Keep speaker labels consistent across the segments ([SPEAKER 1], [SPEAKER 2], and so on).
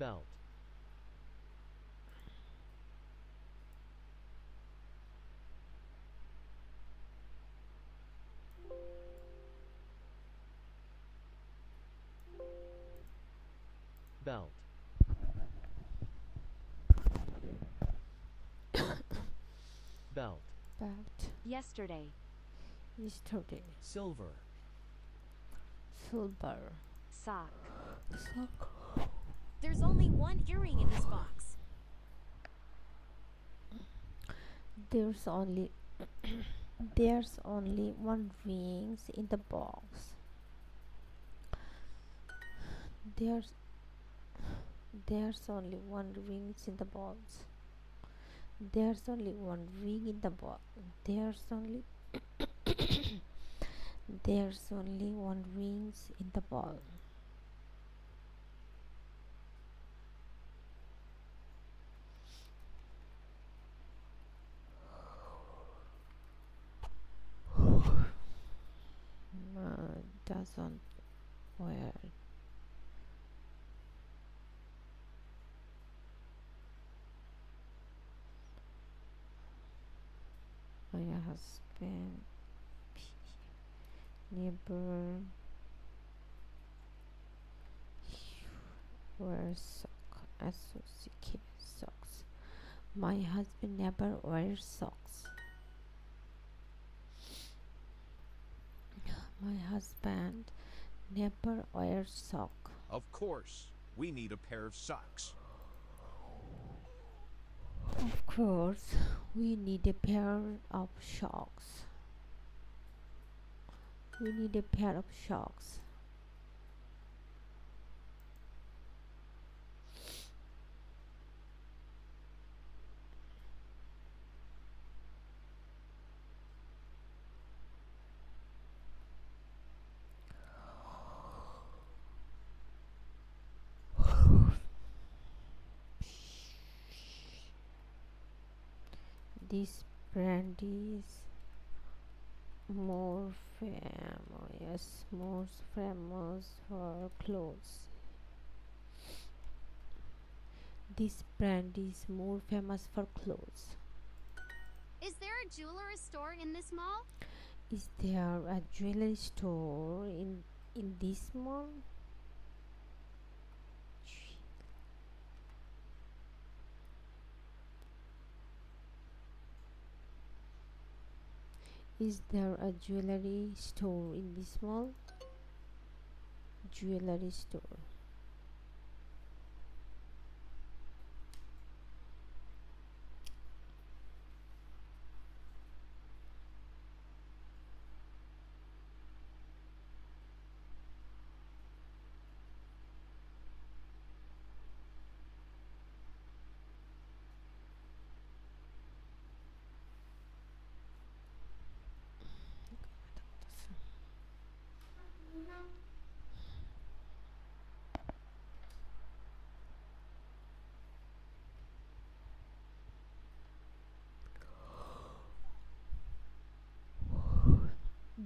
[SPEAKER 1] belt, belt, belt,
[SPEAKER 2] Belt.
[SPEAKER 3] Yesterday.
[SPEAKER 2] Yesterday.
[SPEAKER 1] silver,
[SPEAKER 2] Silver.
[SPEAKER 3] Sock.
[SPEAKER 2] Sock.
[SPEAKER 3] There's only one earring in this box.
[SPEAKER 2] There's only there's only one rings in the box. There's there's only one rings in the box. There's only one ring in the box. There's only one rings in the ball. Doesn't wear. My husband never wears socks. My husband never wears socks. My husband never wears socks.
[SPEAKER 4] Of course, we need a pair of socks.
[SPEAKER 2] Of course, we need a pair of socks. We need a pair of socks. This brand is more famous for clothes. This brand is more famous for clothes.
[SPEAKER 5] Is there a jewelry store in this mall?
[SPEAKER 2] Is there a jewelry store in this mall? Is there a jewelry store in this mall? Jewelry store.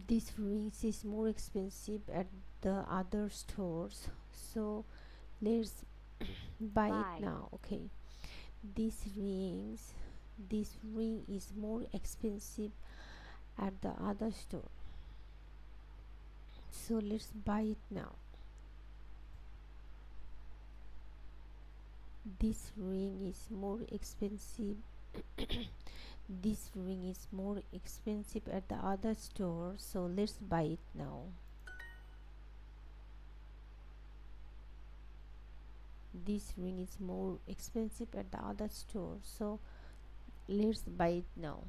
[SPEAKER 2] This rings is more expensive at the other stores, so let's buy it now. Okay, this ring is more expensive at the other store, so let's buy it now. This ring is more expensive. This ring is more expensive at the other store, so let's buy it now. This ring is more expensive at the other store, so let's buy it now.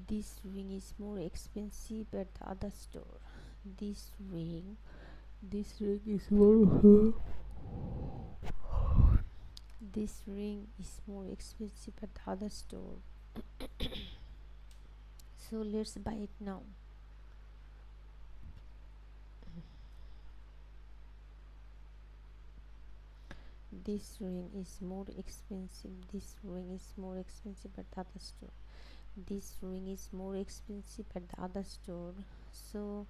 [SPEAKER 2] This ring is more expensive at the other store. This ring This ring is more this ring is more expensive at the other store. So let's buy it now. This ring is more expensive. This ring is more expensive at the other store. This ring is more expensive at the other store. So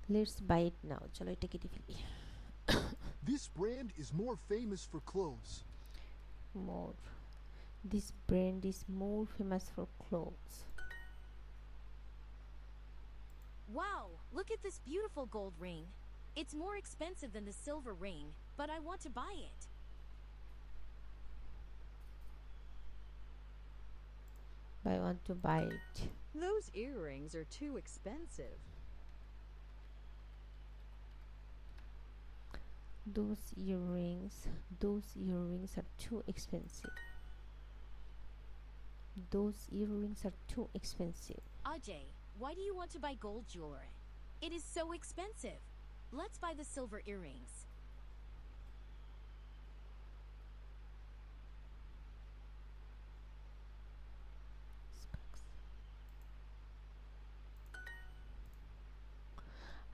[SPEAKER 2] let's buy it now. চলো এটা কেটে ফেলি.
[SPEAKER 6] This brand is more famous for clothes.
[SPEAKER 2] More. This brand is more famous for clothes.
[SPEAKER 3] Wow, look at this beautiful gold ring. It's more expensive than the silver ring, but I want to buy it.
[SPEAKER 2] I want to buy it.
[SPEAKER 7] Those earrings are too expensive.
[SPEAKER 2] Those earrings are too expensive. Those earrings are too expensive.
[SPEAKER 3] Ajay, why do you want to buy gold jewelry? It is so expensive. Let's buy the silver earrings.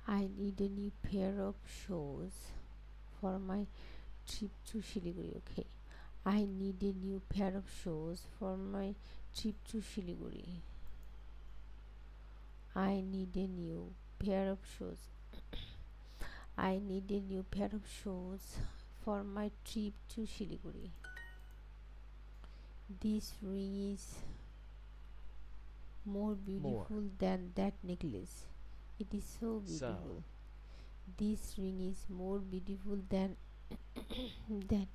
[SPEAKER 2] I need a new pair of shoes for my trip to Shiliguri. Okay. I need a new pair of shoes for my trip to Shiliguri. I need a new pair of shoes. I need a new pair of shoes for my trip to Shiliguri. This ring is more beautiful than that necklace. It is so beautiful. This ring is more beautiful than than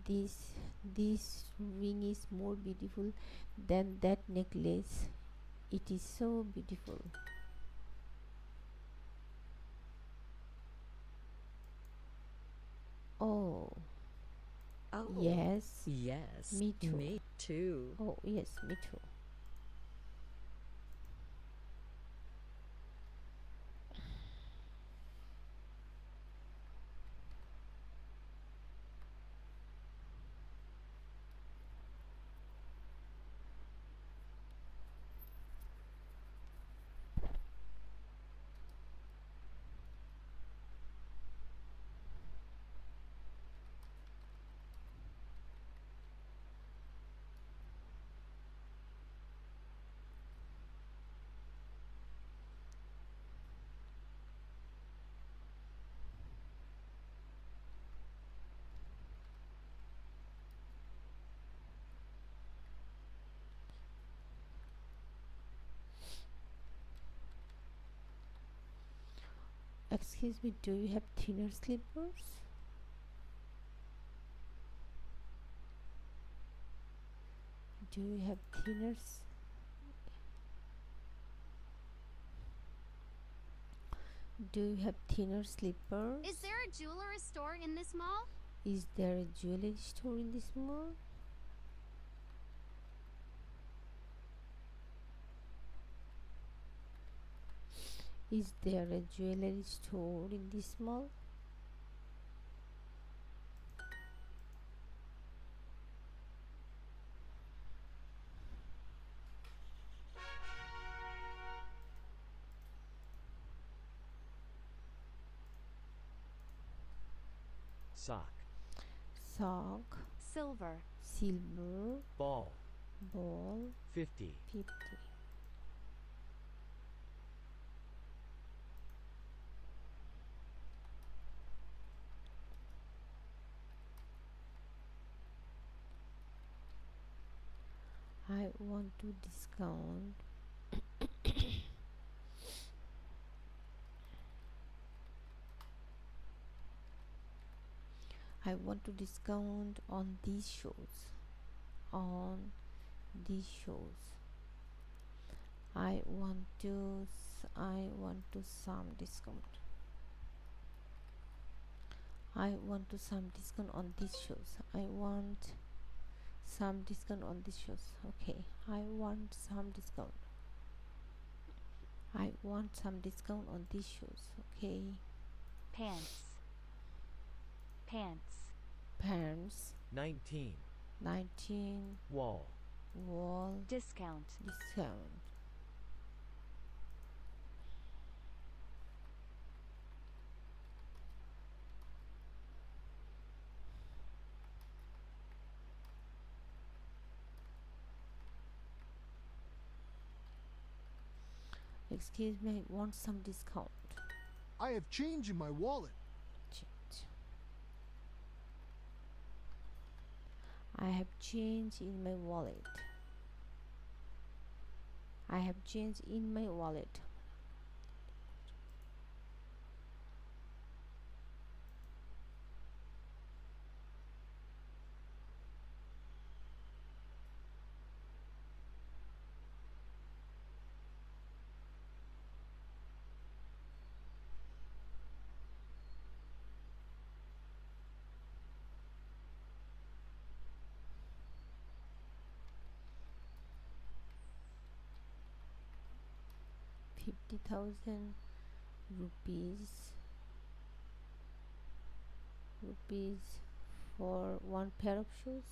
[SPEAKER 2] this ring is more beautiful than that necklace. It is so beautiful. Oh.
[SPEAKER 7] Oh.
[SPEAKER 2] Yes.
[SPEAKER 7] Yes.
[SPEAKER 2] Me too.
[SPEAKER 7] Me too.
[SPEAKER 2] Oh, yes, me too. Excuse me, do you have thinner slippers? Do you have thinners? Do you have thinner slippers?
[SPEAKER 5] Is there a jewelry store in this mall?
[SPEAKER 2] Is there a jewelry store in this mall? Is there a jewelry store in this mall?
[SPEAKER 1] Sock.
[SPEAKER 2] Sock.
[SPEAKER 3] Silver.
[SPEAKER 2] Silver.
[SPEAKER 1] Ball.
[SPEAKER 2] Ball.
[SPEAKER 1] 50.
[SPEAKER 2] 50. I want to discount. I want to discount on these shows. On these shows. I want to some discount. I want to some discount on these shows. I want some discount on these shows. Okay, I want some discount. I want some discount on these shoes. Okay.
[SPEAKER 8] Pants. Pants.
[SPEAKER 2] Pants.
[SPEAKER 1] 19.
[SPEAKER 2] 19.
[SPEAKER 1] Wall.
[SPEAKER 2] Wall.
[SPEAKER 8] Discount.
[SPEAKER 2] Discount. Excuse me, I want some discount.
[SPEAKER 6] I have change in my wallet.
[SPEAKER 2] Change. I have change in my wallet. I have change in my wallet. ₹50,000 for one pair of shoes.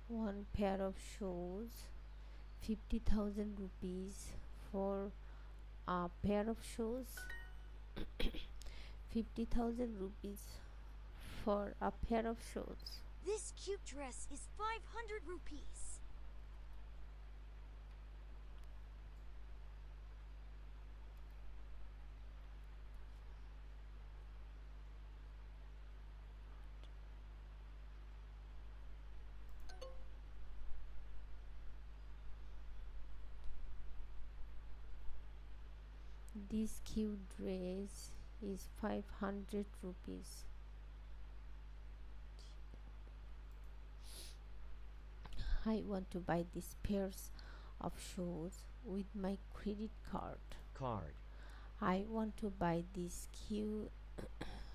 [SPEAKER 2] One pair of shoes, ₹50,000 for a pair of shoes. ₹50,000 for a pair of shoes.
[SPEAKER 3] This cute dress is 500 rupees.
[SPEAKER 2] This cute dress is 500 rupees. I want to buy these pairs of shoes with my credit card.
[SPEAKER 1] Card.
[SPEAKER 2] I want to buy this cute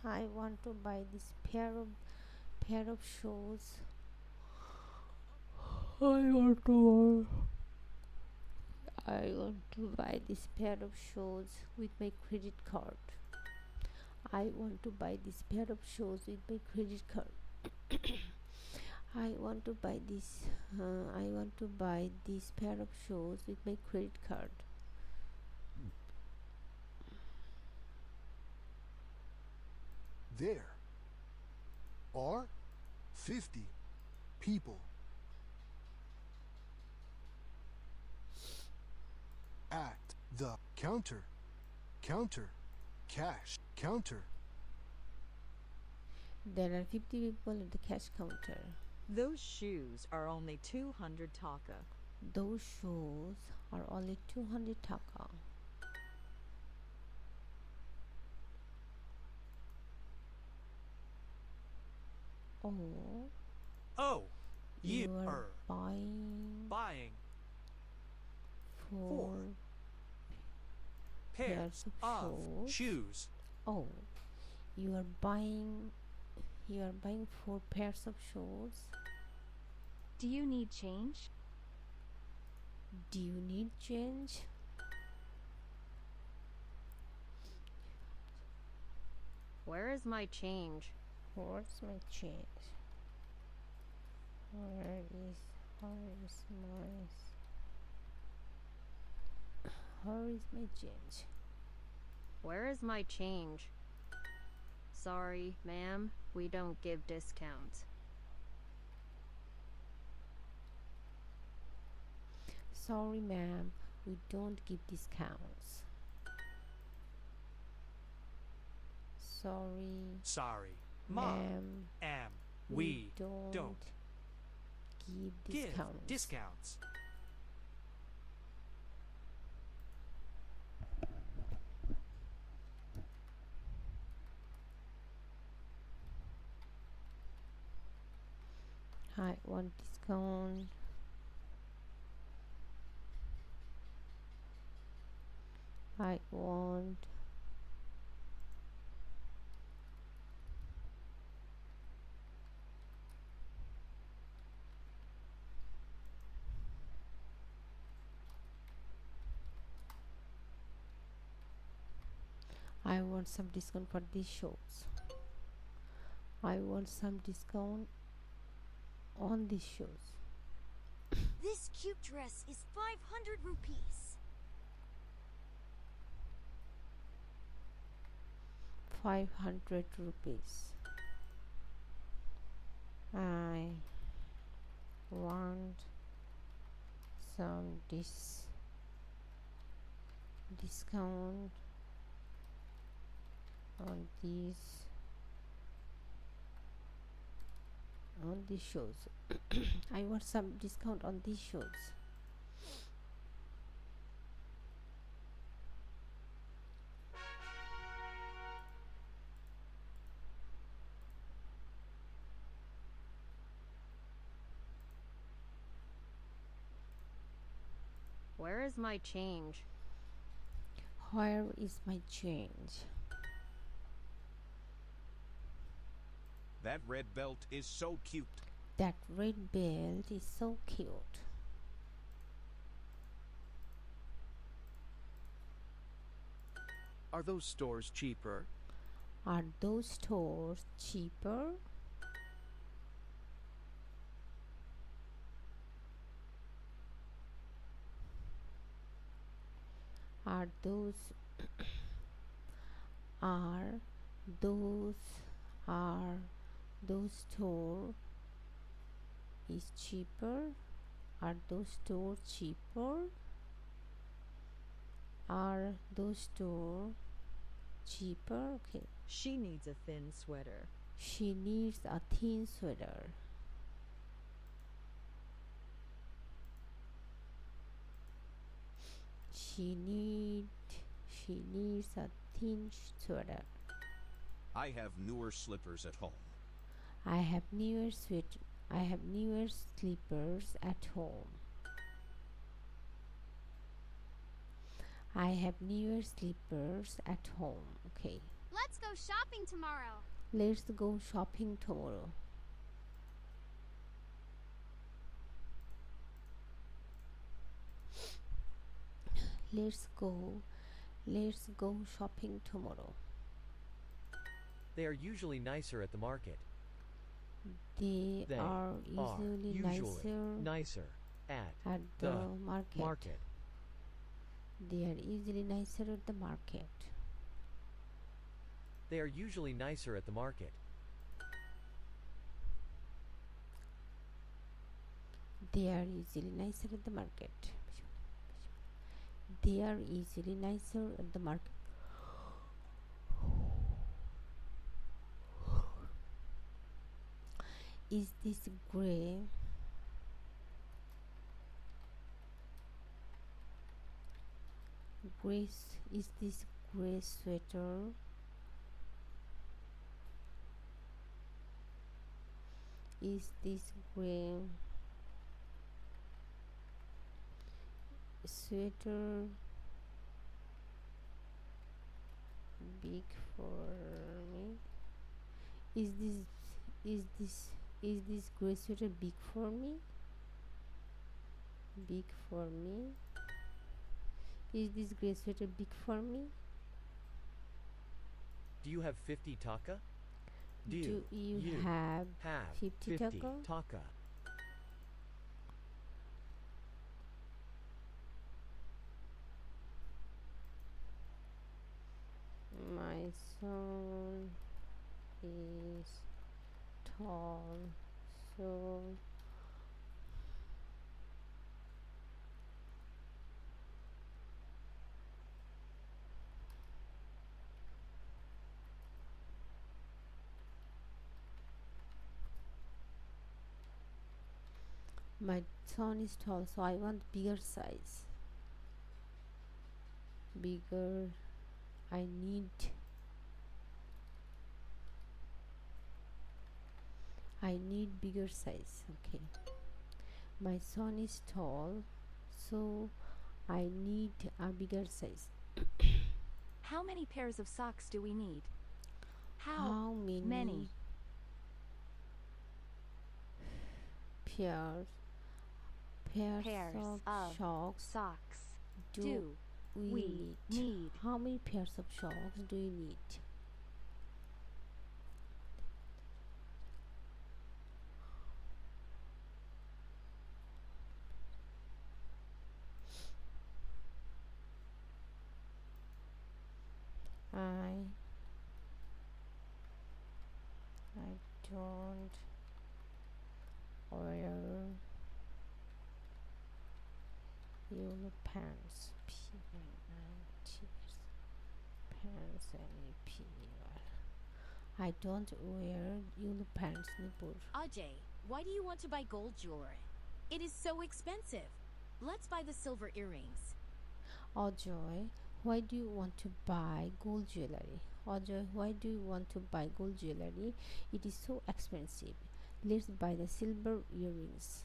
[SPEAKER 2] I want to buy this pair of shoes. I want to buy this pair of shoes with my credit card. I want to buy this pair of shoes with my credit card. I want to buy this pair of shoes with my credit card.
[SPEAKER 6] There are 50 people at the counter. Cash counter.
[SPEAKER 2] There are 50 people at the cash counter.
[SPEAKER 7] Those shoes are only 200 taka.
[SPEAKER 2] Those shoes are only 200 taka. Oh,
[SPEAKER 9] Oh,
[SPEAKER 2] you
[SPEAKER 9] you
[SPEAKER 2] are
[SPEAKER 9] are
[SPEAKER 2] buying four
[SPEAKER 9] pairs of
[SPEAKER 2] shoes.
[SPEAKER 9] shoes.
[SPEAKER 2] Oh, you are buying 4 pairs of shoes.
[SPEAKER 8] Do you need change?
[SPEAKER 2] Do you need change?
[SPEAKER 8] Where is my change?
[SPEAKER 2] Where's my change? Where is my change?
[SPEAKER 8] Where is my change? Sorry, ma'am, we don't give discounts.
[SPEAKER 2] Sorry, ma'am, we don't give discounts. Sorry,
[SPEAKER 9] Mom,
[SPEAKER 2] ma'am,
[SPEAKER 9] we
[SPEAKER 2] don't give
[SPEAKER 9] give
[SPEAKER 2] discounts.
[SPEAKER 9] discounts.
[SPEAKER 2] I want discount. I want I want some discount for these shows. I want some discount on these shows.
[SPEAKER 3] This cute dress is 500 rupees.
[SPEAKER 2] 500 rupees. I want some discount on these shows. I want some discount on these shows.
[SPEAKER 8] Where is my change?
[SPEAKER 2] Where is my change?
[SPEAKER 4] That red belt is so cute.
[SPEAKER 2] That red belt is so cute.
[SPEAKER 10] Are those stores cheaper?
[SPEAKER 2] Are those stores cheaper? Are those store is cheaper? Are those store cheaper? Are those store cheaper? Okay.
[SPEAKER 7] She needs a thin sweater.
[SPEAKER 2] She needs a thin sweater. She needs a thin sweater.
[SPEAKER 4] I have newer slippers at home.
[SPEAKER 2] I have newer slippers at home. I have newer slippers at home. Okay.
[SPEAKER 5] Let's go shopping tomorrow.
[SPEAKER 2] Let's go shopping tomorrow. Let's go shopping tomorrow.
[SPEAKER 1] They are usually nicer at the market.
[SPEAKER 2] They are usually
[SPEAKER 1] nicer
[SPEAKER 2] at the market. They are usually nicer at the market.
[SPEAKER 1] They are usually nicer at the market.
[SPEAKER 2] They are usually nicer at the market. They are usually nicer at the market. Is this gray? Is this gray sweater? Is this gray sweater big for me? Is this gray sweater big for me? Big for me? Is this gray sweater big for me?
[SPEAKER 1] Do you have 50 taka?
[SPEAKER 2] Do you have 50 taka?
[SPEAKER 1] taka?
[SPEAKER 2] My son is tall, so my son is tall, so I want bigger size. Bigger. I need bigger size. Okay. My son is tall, so I need a bigger size.
[SPEAKER 3] How many pairs of socks do we need?
[SPEAKER 2] How many pairs of socks
[SPEAKER 3] socks
[SPEAKER 2] do we need. How many pairs of socks do you need? I don't wear yellow pants. Pants and I don't wear yellow pants, Nipur.
[SPEAKER 3] Ajay, why do you want to buy gold jewelry? It is so expensive. Let's buy the silver earrings.
[SPEAKER 2] Ajay, why do you want to buy gold jewelry? Ajay, why do you want to buy gold jewelry? It is so expensive. Let's buy the silver earrings.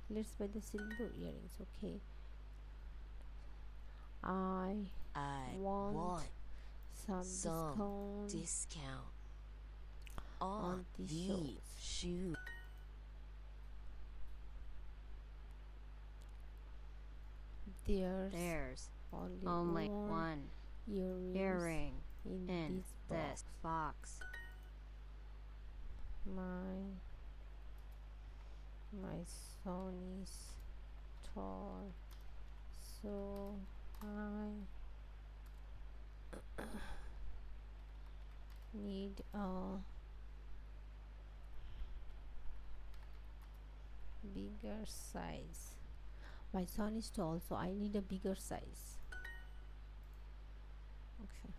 [SPEAKER 2] Let's buy the silver earrings, okay? I want some
[SPEAKER 3] discount
[SPEAKER 2] on these
[SPEAKER 3] shoes.
[SPEAKER 2] There's only one earring in this box. My son is tall, so I need a bigger size. My son is tall, so I need a bigger size. Okay.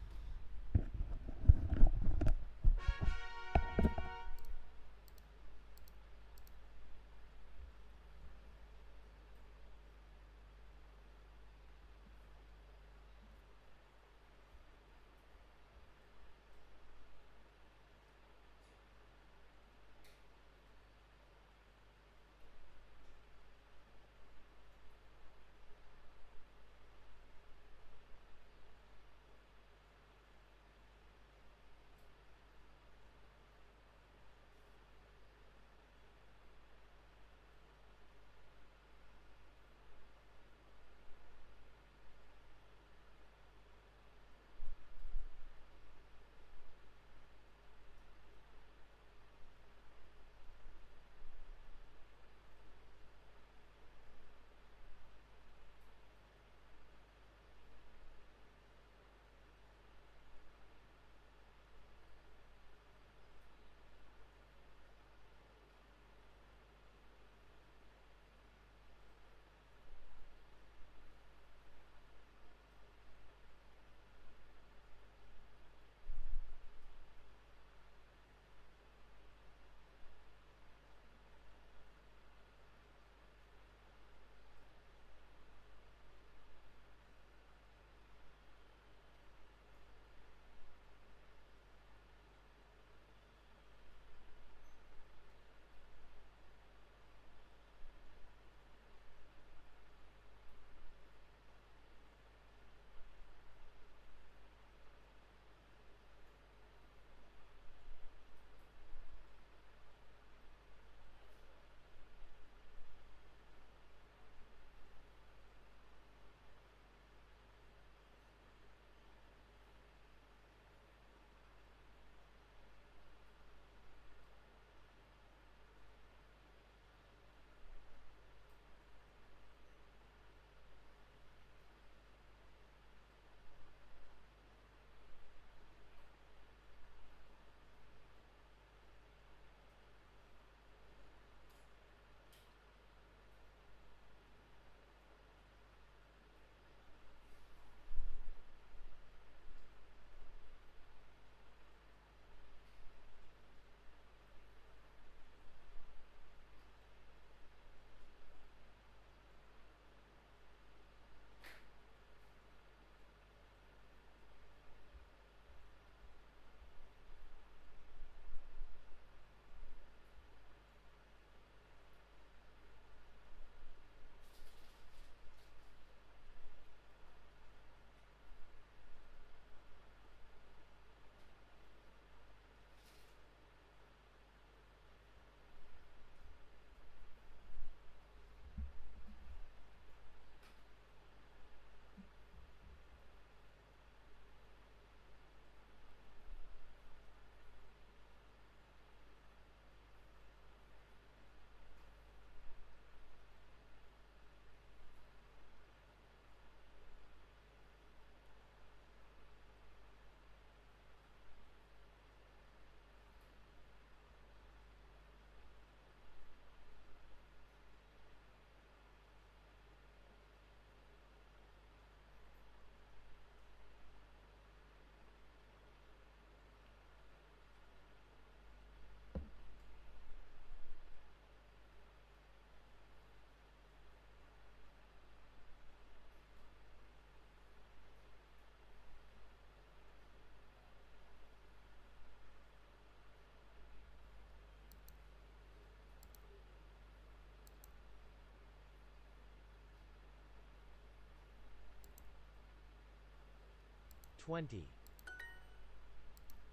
[SPEAKER 1] 20.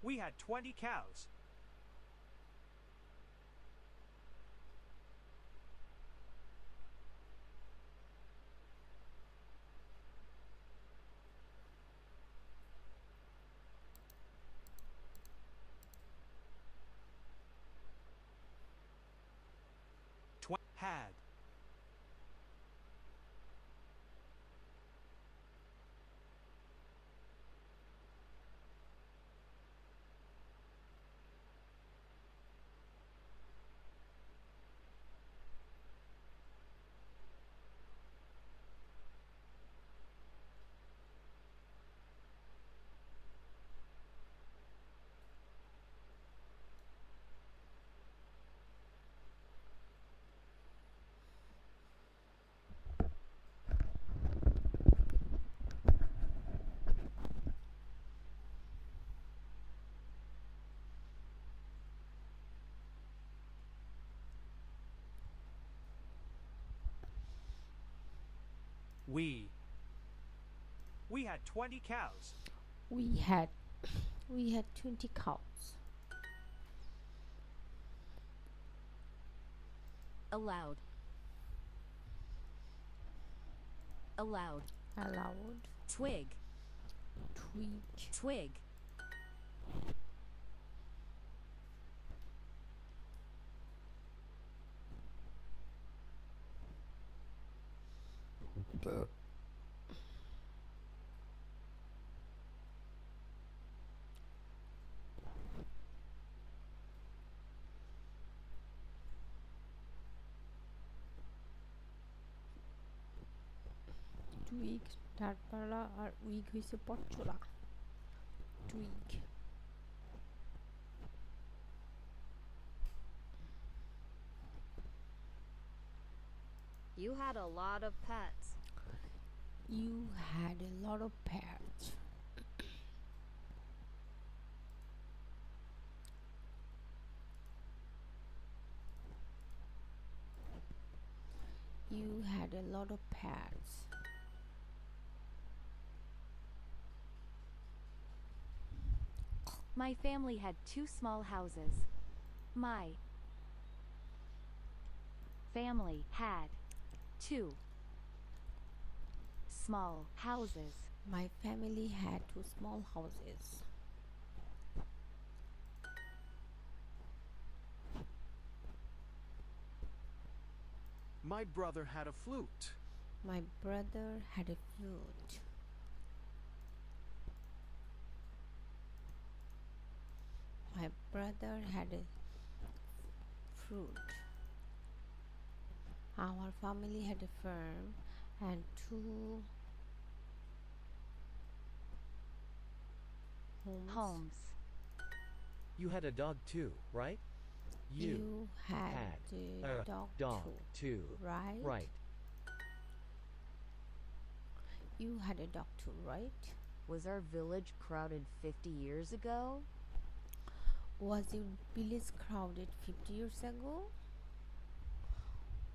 [SPEAKER 9] We had 20 cows. Had. We had 20 cows.
[SPEAKER 2] We had 20 cows.
[SPEAKER 3] Allowed. Allowed.
[SPEAKER 2] Allowed.
[SPEAKER 3] Twig.
[SPEAKER 2] Twig.
[SPEAKER 3] Twig.
[SPEAKER 2] Twig ডালপালা আর wig হইছে পচলা twig
[SPEAKER 8] You had a lot of pets.
[SPEAKER 2] You had a lot of pets. You had a lot of pets.
[SPEAKER 3] My family had 2 small houses. My family had 2 small houses.
[SPEAKER 2] My family had 2 small houses.
[SPEAKER 10] My brother had a flute.
[SPEAKER 2] My brother had a flute. My brother had a fruit. Our family had a farm and 2 homes.
[SPEAKER 1] You had a dog too, right?
[SPEAKER 2] You had a dog too, right?
[SPEAKER 1] Right.
[SPEAKER 2] You had a dog too, right?
[SPEAKER 3] Was our village crowded 50 years ago?
[SPEAKER 2] Was your village crowded 50 years ago?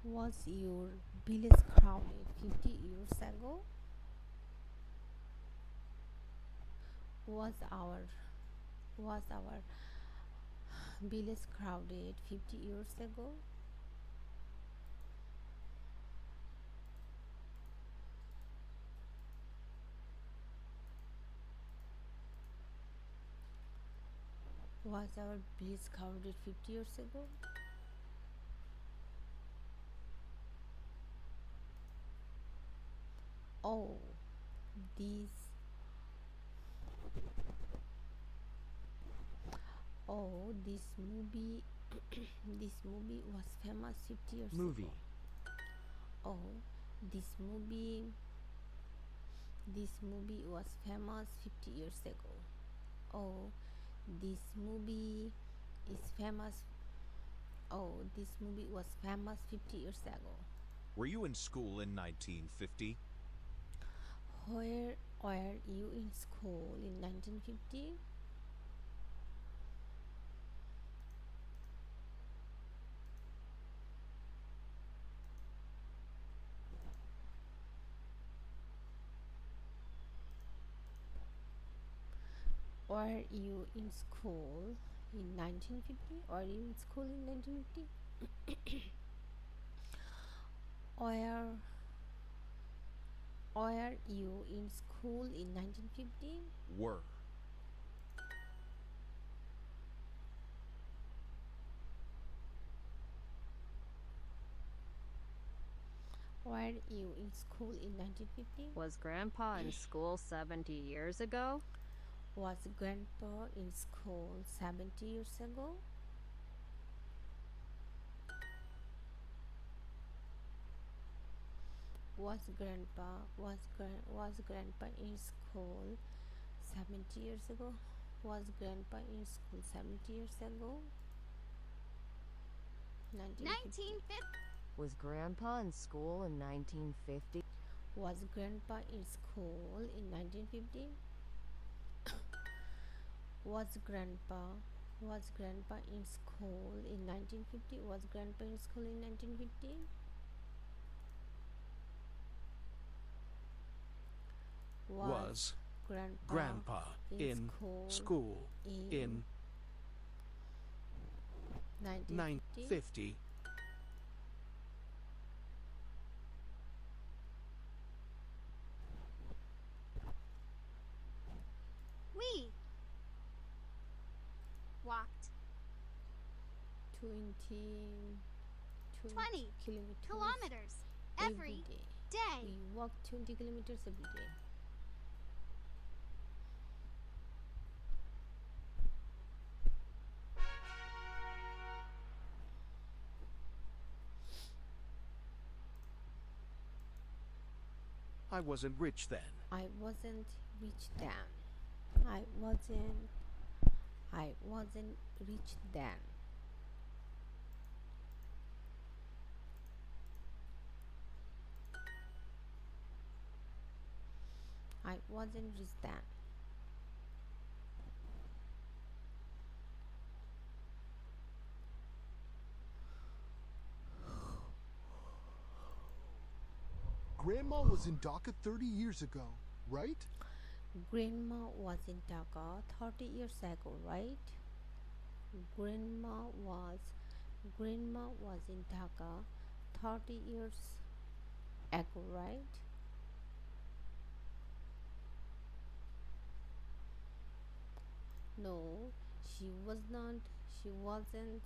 [SPEAKER 2] Was your village crowded 50 years ago? Was our village crowded 50 years ago? Was our village crowded 50 years ago? Oh, this movie this movie was famous 50 years
[SPEAKER 1] Movie.
[SPEAKER 2] ago. Oh, this movie was famous 50 years ago. Oh, this movie is famous. Oh, this movie was famous 50 years ago.
[SPEAKER 4] Were you in school in 1950?
[SPEAKER 2] Where were you in school in 1950? Were you in school in 1950? Were you in school in 1950? Were Were you in school in 1950?
[SPEAKER 4] Were.
[SPEAKER 2] Were you in school in 1950?
[SPEAKER 8] Was Grandpa in school 70 years ago?
[SPEAKER 2] Was Grandpa in school 70 years ago? Was Grandpa in school 70 years ago? Was Grandpa in school 70 years ago?
[SPEAKER 5] 1950.
[SPEAKER 8] Was Grandpa in school in 1950?
[SPEAKER 2] Was Grandpa in school in 1950? Was Grandpa in school in 1950? Was Grandpa in school in 1950?
[SPEAKER 10] Was
[SPEAKER 2] Grandpa
[SPEAKER 10] in school in
[SPEAKER 2] 1950?
[SPEAKER 10] 1950?
[SPEAKER 5] We walked
[SPEAKER 2] 20
[SPEAKER 5] kilometers every
[SPEAKER 2] day.
[SPEAKER 5] day.
[SPEAKER 2] We walk 20 kilometers every day.
[SPEAKER 10] I wasn't rich then.
[SPEAKER 2] I wasn't rich then. I wasn't rich then. I wasn't rich then.
[SPEAKER 6] Grandma was in Dhaka 30 years ago, right?
[SPEAKER 2] Grandma was in Dhaka 30 years ago, right? Grandma was in Dhaka 30 years ago, right? No, she was not. She wasn't.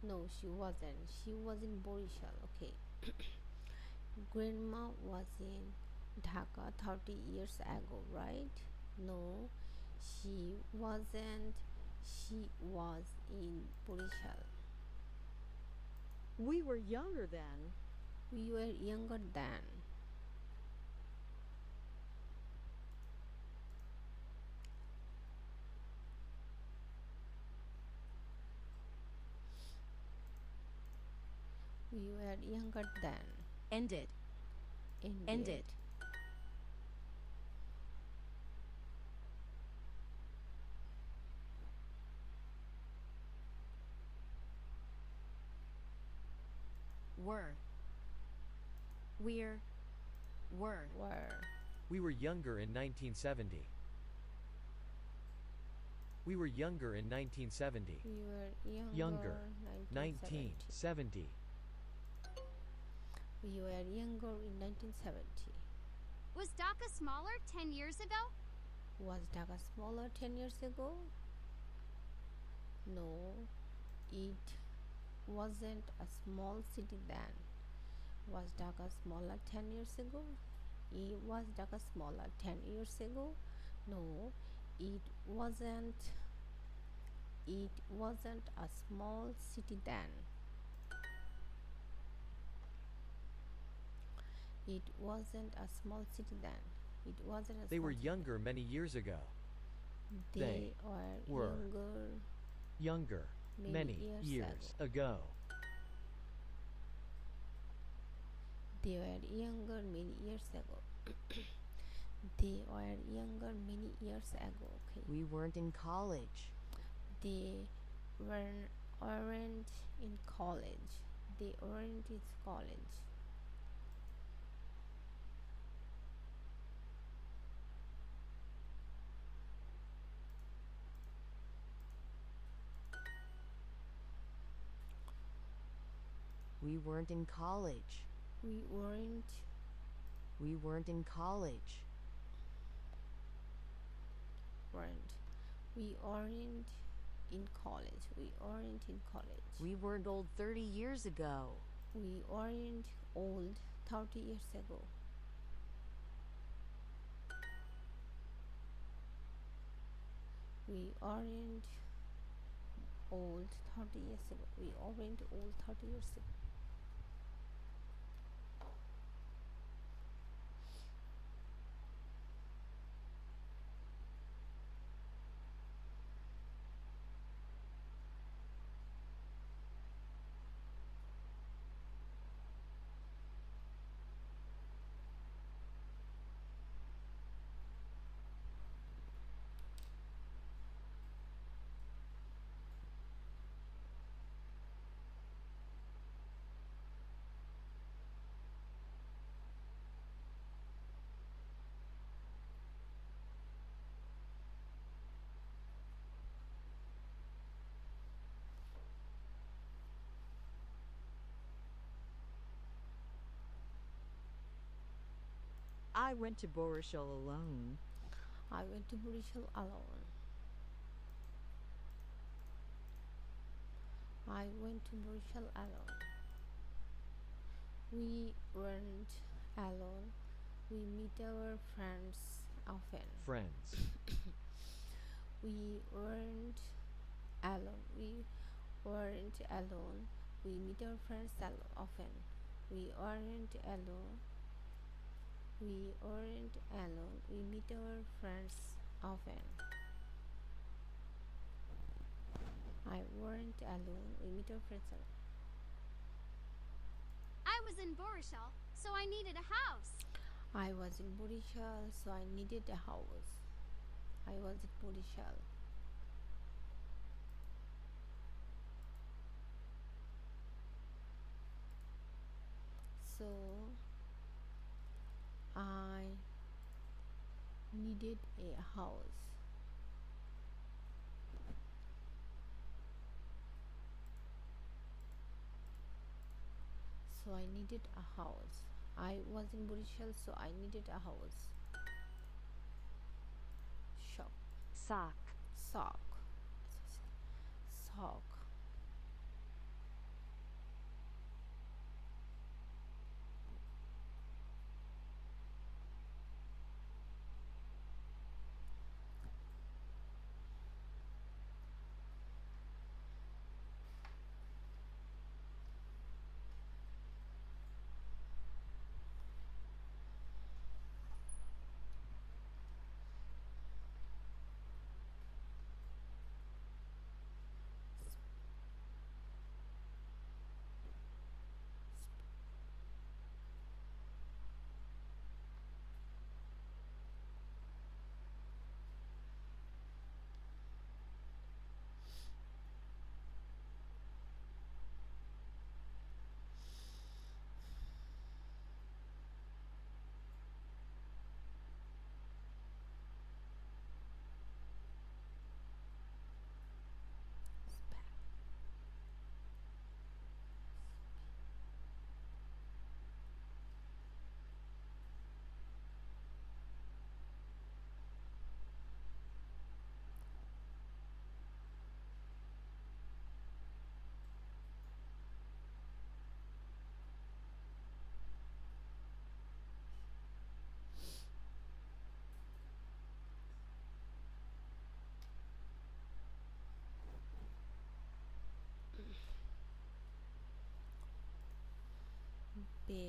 [SPEAKER 2] No, she wasn't. She was in Borishal. Okay. Grandma was in Dhaka 30 years ago, right? No, she wasn't. She was in Borishal.
[SPEAKER 7] We were younger then.
[SPEAKER 2] We were younger then. We were younger then.
[SPEAKER 3] End it. End it. Were. Were.
[SPEAKER 1] We were younger in 1970. We were younger in 1970.
[SPEAKER 2] We were
[SPEAKER 1] Younger.
[SPEAKER 2] 1970.
[SPEAKER 1] 1970.
[SPEAKER 2] We were younger in 1970.
[SPEAKER 5] Was Dhaka smaller 10 years ago?
[SPEAKER 2] Was Dhaka smaller 10 years ago? No, it wasn't a small city then. Was Dhaka smaller 10 years ago? Was Dhaka smaller 10 years ago? No, it wasn't. It wasn't a small city then. It wasn't a small city then. It wasn't a
[SPEAKER 1] They
[SPEAKER 2] small
[SPEAKER 1] were
[SPEAKER 2] city
[SPEAKER 1] younger many years ago.
[SPEAKER 2] then. They
[SPEAKER 1] were
[SPEAKER 2] younger
[SPEAKER 1] Younger many years ago.
[SPEAKER 2] They were younger many years ago. They were younger many years ago. Okay.
[SPEAKER 3] We weren't in college.
[SPEAKER 2] They aren't in college. They aren't in college.
[SPEAKER 7] We weren't in college.
[SPEAKER 2] We weren't.
[SPEAKER 7] We weren't in college.
[SPEAKER 2] Weren't. We aren't in college. We aren't in college.
[SPEAKER 7] We weren't old 30 years ago.
[SPEAKER 2] We aren't old 30 years ago. We aren't old 30 years ago. We aren't old 30 years ago.
[SPEAKER 7] I went to Borishal alone.
[SPEAKER 2] I went to Burishal alone. I went to Burishal alone. We weren't alone. We meet our friends often.
[SPEAKER 1] Friends.
[SPEAKER 2] We weren't alone. We weren't alone. We meet our friends often. We aren't alone. We aren't alone. We meet our friends often. I weren't alone. We meet our friends often.
[SPEAKER 5] I was in Borishal, so I needed a house.
[SPEAKER 2] I was in Burishal, so I needed a house. I was in Burishal. So I needed a house. So I needed a house. I was in Burishal, so I needed a house. Shop.
[SPEAKER 8] Sock.
[SPEAKER 2] Sock. Sock.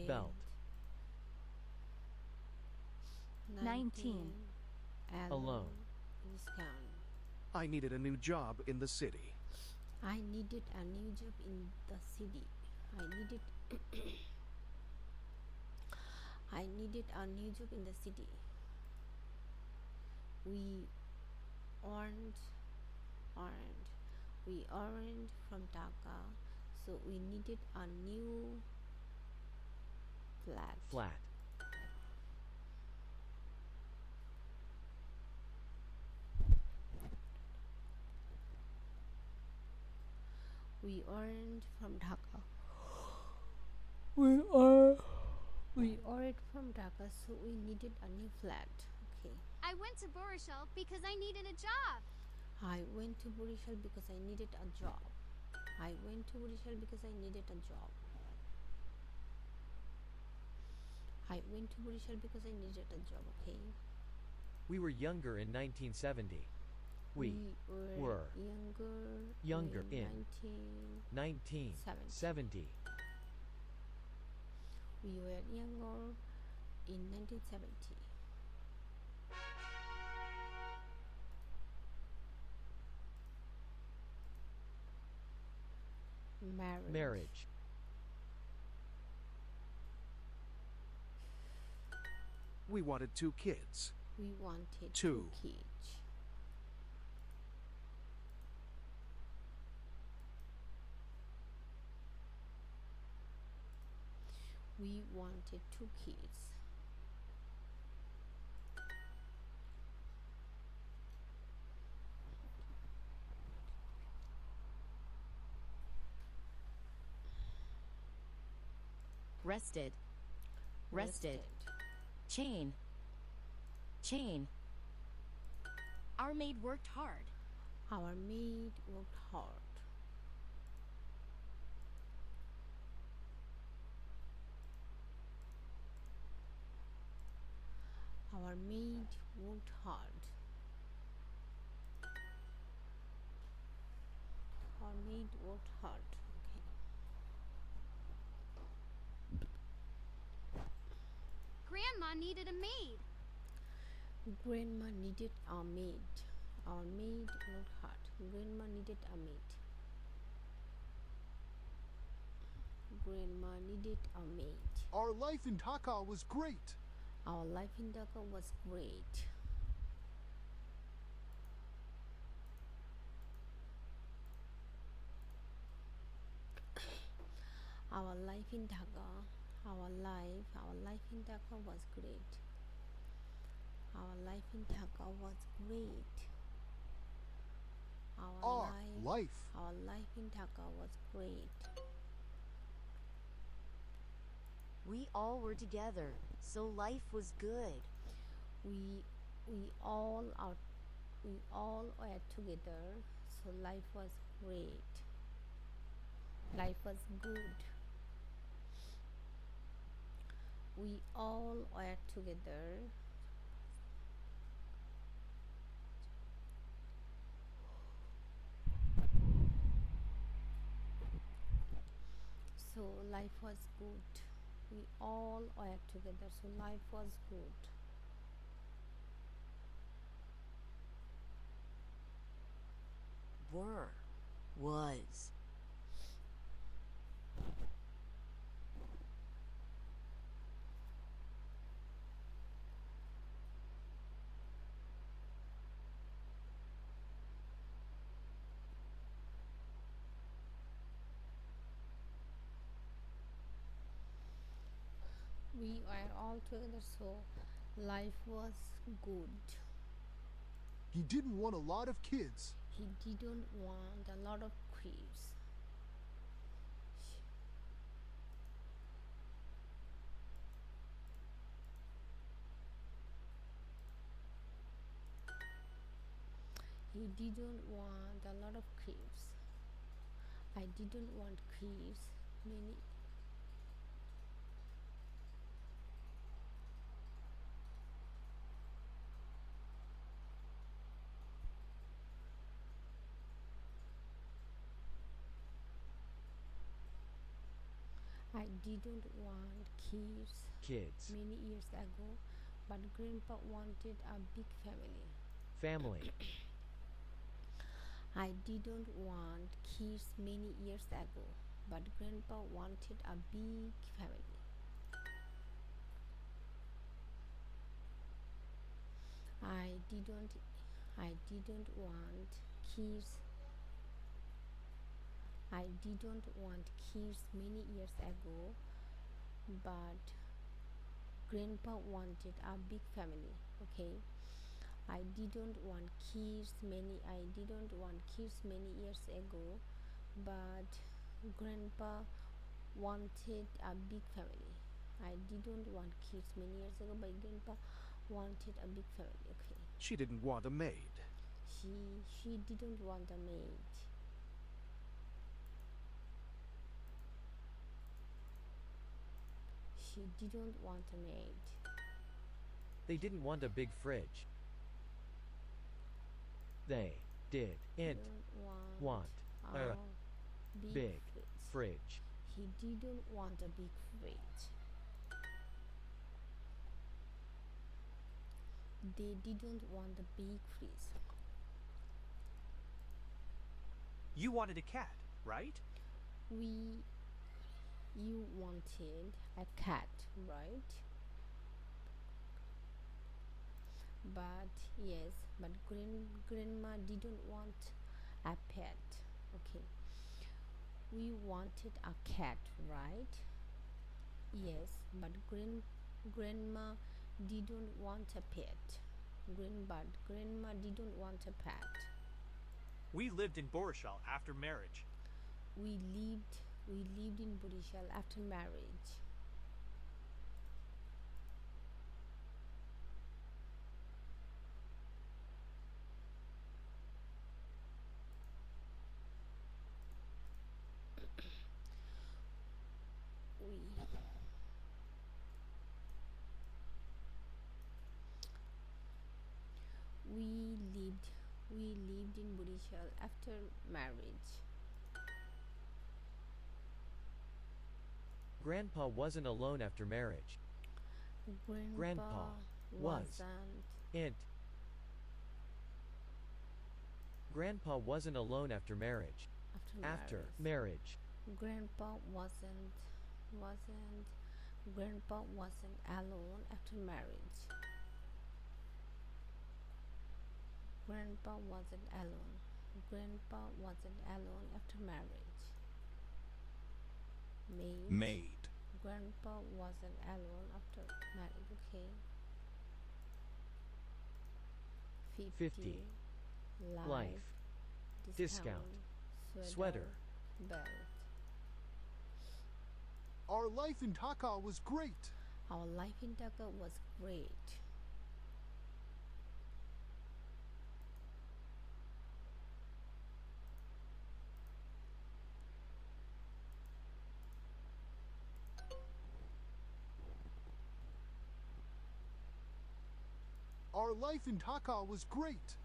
[SPEAKER 1] Belt.
[SPEAKER 3] 19.
[SPEAKER 1] Alone.
[SPEAKER 2] Discount.
[SPEAKER 10] I needed a new job in the city.
[SPEAKER 2] I needed a new job in the city. I needed I needed a new job in the city. We aren't we aren't from Dhaka, so we needed a new flat.
[SPEAKER 1] Flat.
[SPEAKER 2] We aren't from Dhaka, We are we are from Dhaka, so we needed a new flat. Okay.
[SPEAKER 5] I went to Borishal because I needed a job.
[SPEAKER 2] I went to Borishal because I needed a job. I went to Borishal because I needed a job. I went to Borishal because I needed a job. Okay.
[SPEAKER 1] We were younger in 1970. We were
[SPEAKER 2] younger
[SPEAKER 1] in
[SPEAKER 2] 1970.
[SPEAKER 1] 1970.
[SPEAKER 2] We were younger in 1970.
[SPEAKER 1] Marriage.
[SPEAKER 10] We wanted 2 kids.
[SPEAKER 2] We wanted
[SPEAKER 10] Two.
[SPEAKER 2] 2 kids. We wanted 2 kids.
[SPEAKER 3] Rested. Rested. Chain. Chain. Our maid worked hard.
[SPEAKER 2] Our maid worked hard. Our maid worked hard. Our maid worked hard. Okay.
[SPEAKER 5] Grandma needed a maid.
[SPEAKER 2] Grandma needed a maid. Our maid worked hard. Grandma needed a maid. Grandma needed a maid.
[SPEAKER 6] Our life in Dhaka was great.
[SPEAKER 2] Our life in Dhaka was great. Our life in Dhaka, our life in Dhaka was great. Our life in Dhaka was great. Our life in Dhaka was great.
[SPEAKER 3] We all were together, so life was good.
[SPEAKER 2] We all were together, so life was great. Life was good. We all were together. So life was good. We all were together, so life was good.
[SPEAKER 3] Was.
[SPEAKER 2] We were all together, so life was good.
[SPEAKER 6] He didn't want a lot of kids.
[SPEAKER 2] He didn't want a lot of kids. He didn't want a lot of kids. I didn't want kids. Many. I didn't want
[SPEAKER 1] Kids.
[SPEAKER 2] many years ago, but Grandpa wanted a big family.
[SPEAKER 1] Family.
[SPEAKER 2] I didn't want kids many years ago, but Grandpa wanted a big family. I didn't want kids. I didn't want kids many years ago, but Grandpa wanted a big family. Okay. I didn't want kids many years ago, but Grandpa wanted a big family. I didn't want kids many years ago, but grandpa wanted a big family. Okay.
[SPEAKER 10] She didn't want a maid.
[SPEAKER 2] She didn't want a maid. She didn't want a maid.
[SPEAKER 1] They didn't want a big fridge. They did int
[SPEAKER 2] Didn't
[SPEAKER 1] want
[SPEAKER 2] a
[SPEAKER 1] a big
[SPEAKER 2] fridge.
[SPEAKER 1] fridge.
[SPEAKER 2] He didn't want a big fridge. They didn't want a big fridge.
[SPEAKER 9] You wanted a cat, right?
[SPEAKER 2] You wanted a cat, right? But yes, but grandma didn't want a pet. Okay. We wanted a cat, right? Yes, but grandma didn't want a pet. Grandma didn't want a pet.
[SPEAKER 9] We lived in Borishal after marriage.
[SPEAKER 2] We lived in Borishal after marriage. We lived in Borishal after marriage.
[SPEAKER 1] Grandpa wasn't alone after marriage. Grandpa
[SPEAKER 2] wasn't
[SPEAKER 1] int. Grandpa wasn't alone after marriage.
[SPEAKER 2] after marriage.
[SPEAKER 1] Marriage.
[SPEAKER 2] Grandpa wasn't alone after marriage. Grandpa wasn't alone. Grandpa wasn't alone after marriage.
[SPEAKER 4] Maid.
[SPEAKER 2] Grandpa wasn't alone after marriage. Okay.
[SPEAKER 1] 50. Life. Discount. Sweater.
[SPEAKER 2] Belt.
[SPEAKER 6] Our life in Dhaka was great.
[SPEAKER 2] Our life in Dhaka was great.
[SPEAKER 6] Our life in Dhaka was great.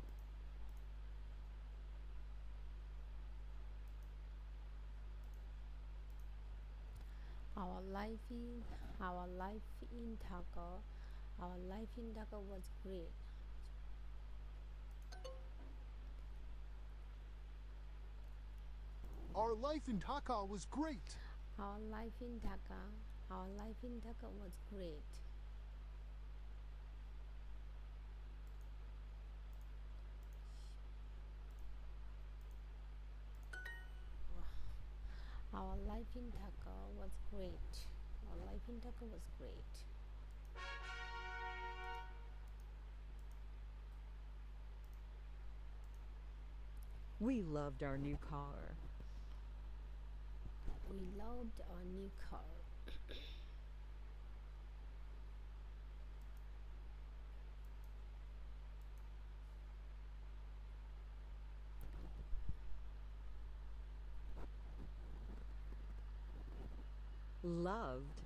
[SPEAKER 2] Our life in Dhaka was great.
[SPEAKER 6] Our life in Dhaka was great.
[SPEAKER 2] Our life in Dhaka was great. Our life in Dhaka was great. Our life in Dhaka was great.
[SPEAKER 7] We loved our new car.
[SPEAKER 2] We loved our new car.
[SPEAKER 7] Loved.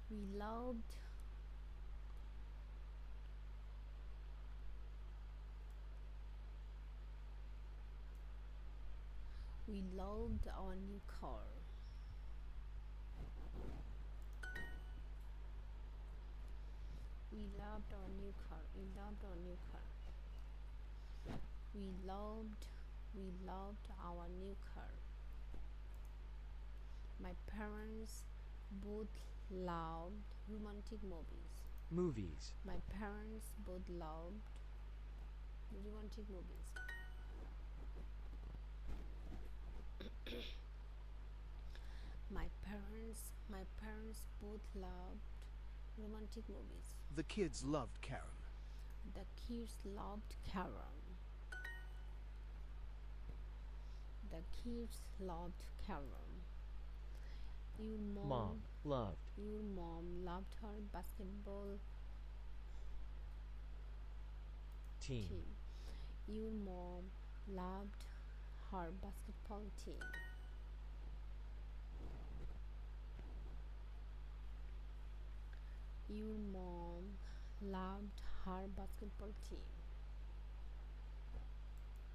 [SPEAKER 2] We loved. We loved our new car. We loved our new car. We loved our new car. We loved our new car. My parents both loved romantic movies.
[SPEAKER 1] Movies.
[SPEAKER 2] My parents both loved romantic movies. My parents both loved romantic movies.
[SPEAKER 10] The kids loved Karen.
[SPEAKER 2] The kids loved Karen. The kids loved Carol. Your
[SPEAKER 1] Mom loved.
[SPEAKER 2] Your mom loved her basketball
[SPEAKER 1] Team.
[SPEAKER 2] team. Your mom loved her basketball team. Your mom loved her basketball team.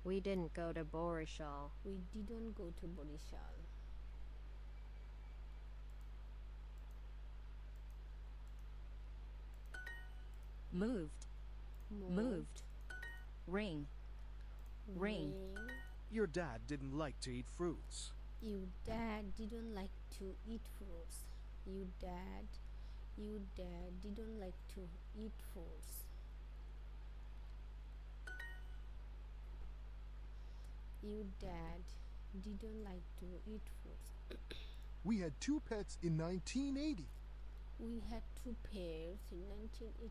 [SPEAKER 8] We didn't go to Borishal.
[SPEAKER 2] We didn't go to Borishal.
[SPEAKER 3] Moved. Moved. Ring. Ring.
[SPEAKER 10] Your dad didn't like to eat fruits.
[SPEAKER 2] Your dad didn't like to eat fruits. Your dad didn't like to eat fruits. Your dad didn't like to eat fruits.
[SPEAKER 6] We had 2 pets in 1980.
[SPEAKER 2] We had 2 pairs in 1980.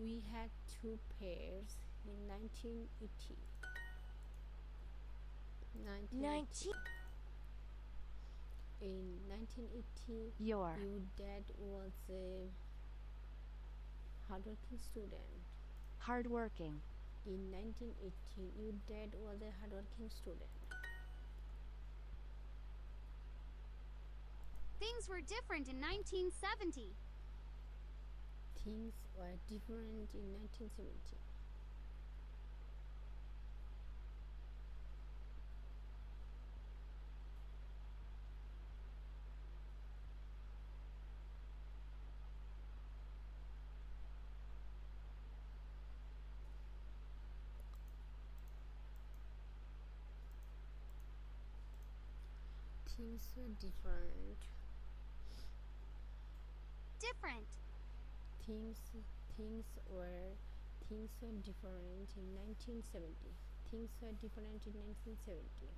[SPEAKER 2] We had 2 pairs in 1980.
[SPEAKER 3] 19.
[SPEAKER 2] In 1980,
[SPEAKER 8] Your
[SPEAKER 2] dad was a hardworking student.
[SPEAKER 8] hardworking.
[SPEAKER 2] In 1980, your dad was a hardworking student.
[SPEAKER 5] Things were different in 1970.
[SPEAKER 2] Things were different in 1970. Things were different.
[SPEAKER 5] Different.
[SPEAKER 2] Things were different in 1970. Things were different in 1970.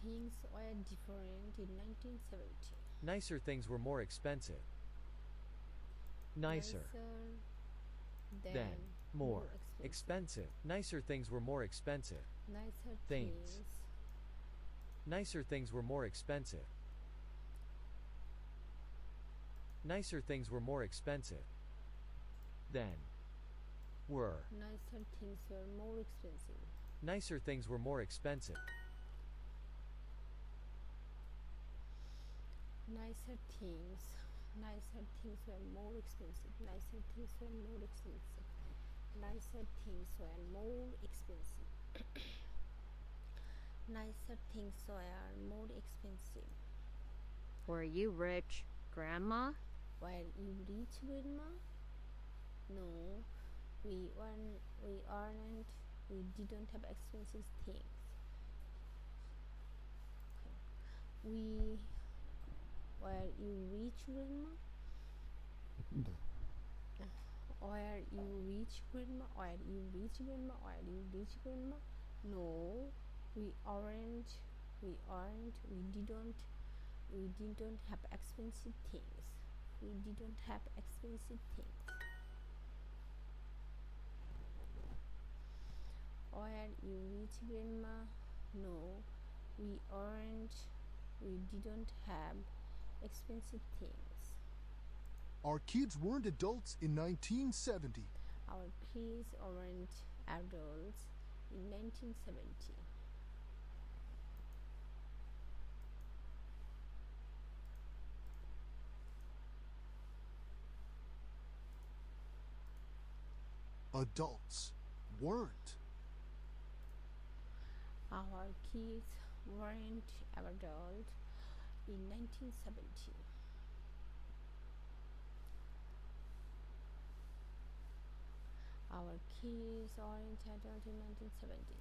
[SPEAKER 2] Things were different in 1970.
[SPEAKER 1] Nicer things were more expensive. Nicer.
[SPEAKER 2] Than
[SPEAKER 1] More expensive. Nicer things were more expensive.
[SPEAKER 2] Nicer
[SPEAKER 1] Things. Nicer things were more expensive. Nicer things were more expensive. Than. Were.
[SPEAKER 2] Nicer things were more expensive.
[SPEAKER 1] Nicer things were more expensive.
[SPEAKER 2] Nicer things were more expensive. Nicer things were more expensive. Nicer things were more expensive. Nicer things were more expensive.
[SPEAKER 8] Were you rich, Grandma?
[SPEAKER 2] Were you rich, Grandma? No, we weren't. We aren't. We didn't have expensive things. Okay. Were you rich, Grandma? Were you rich, Grandma? Were you rich, Grandma? Were you rich, Grandma? No, we aren't. We aren't. We didn't have expensive things. We didn't have expensive things. Were you rich, Grandma? No, we aren't. We didn't have expensive things.
[SPEAKER 6] Our kids weren't adults in 1970.
[SPEAKER 2] Our kids weren't adults in 1970.
[SPEAKER 6] Adults weren't.
[SPEAKER 2] Our kids weren't adults in 1970. Our kids aren't adults in 1970.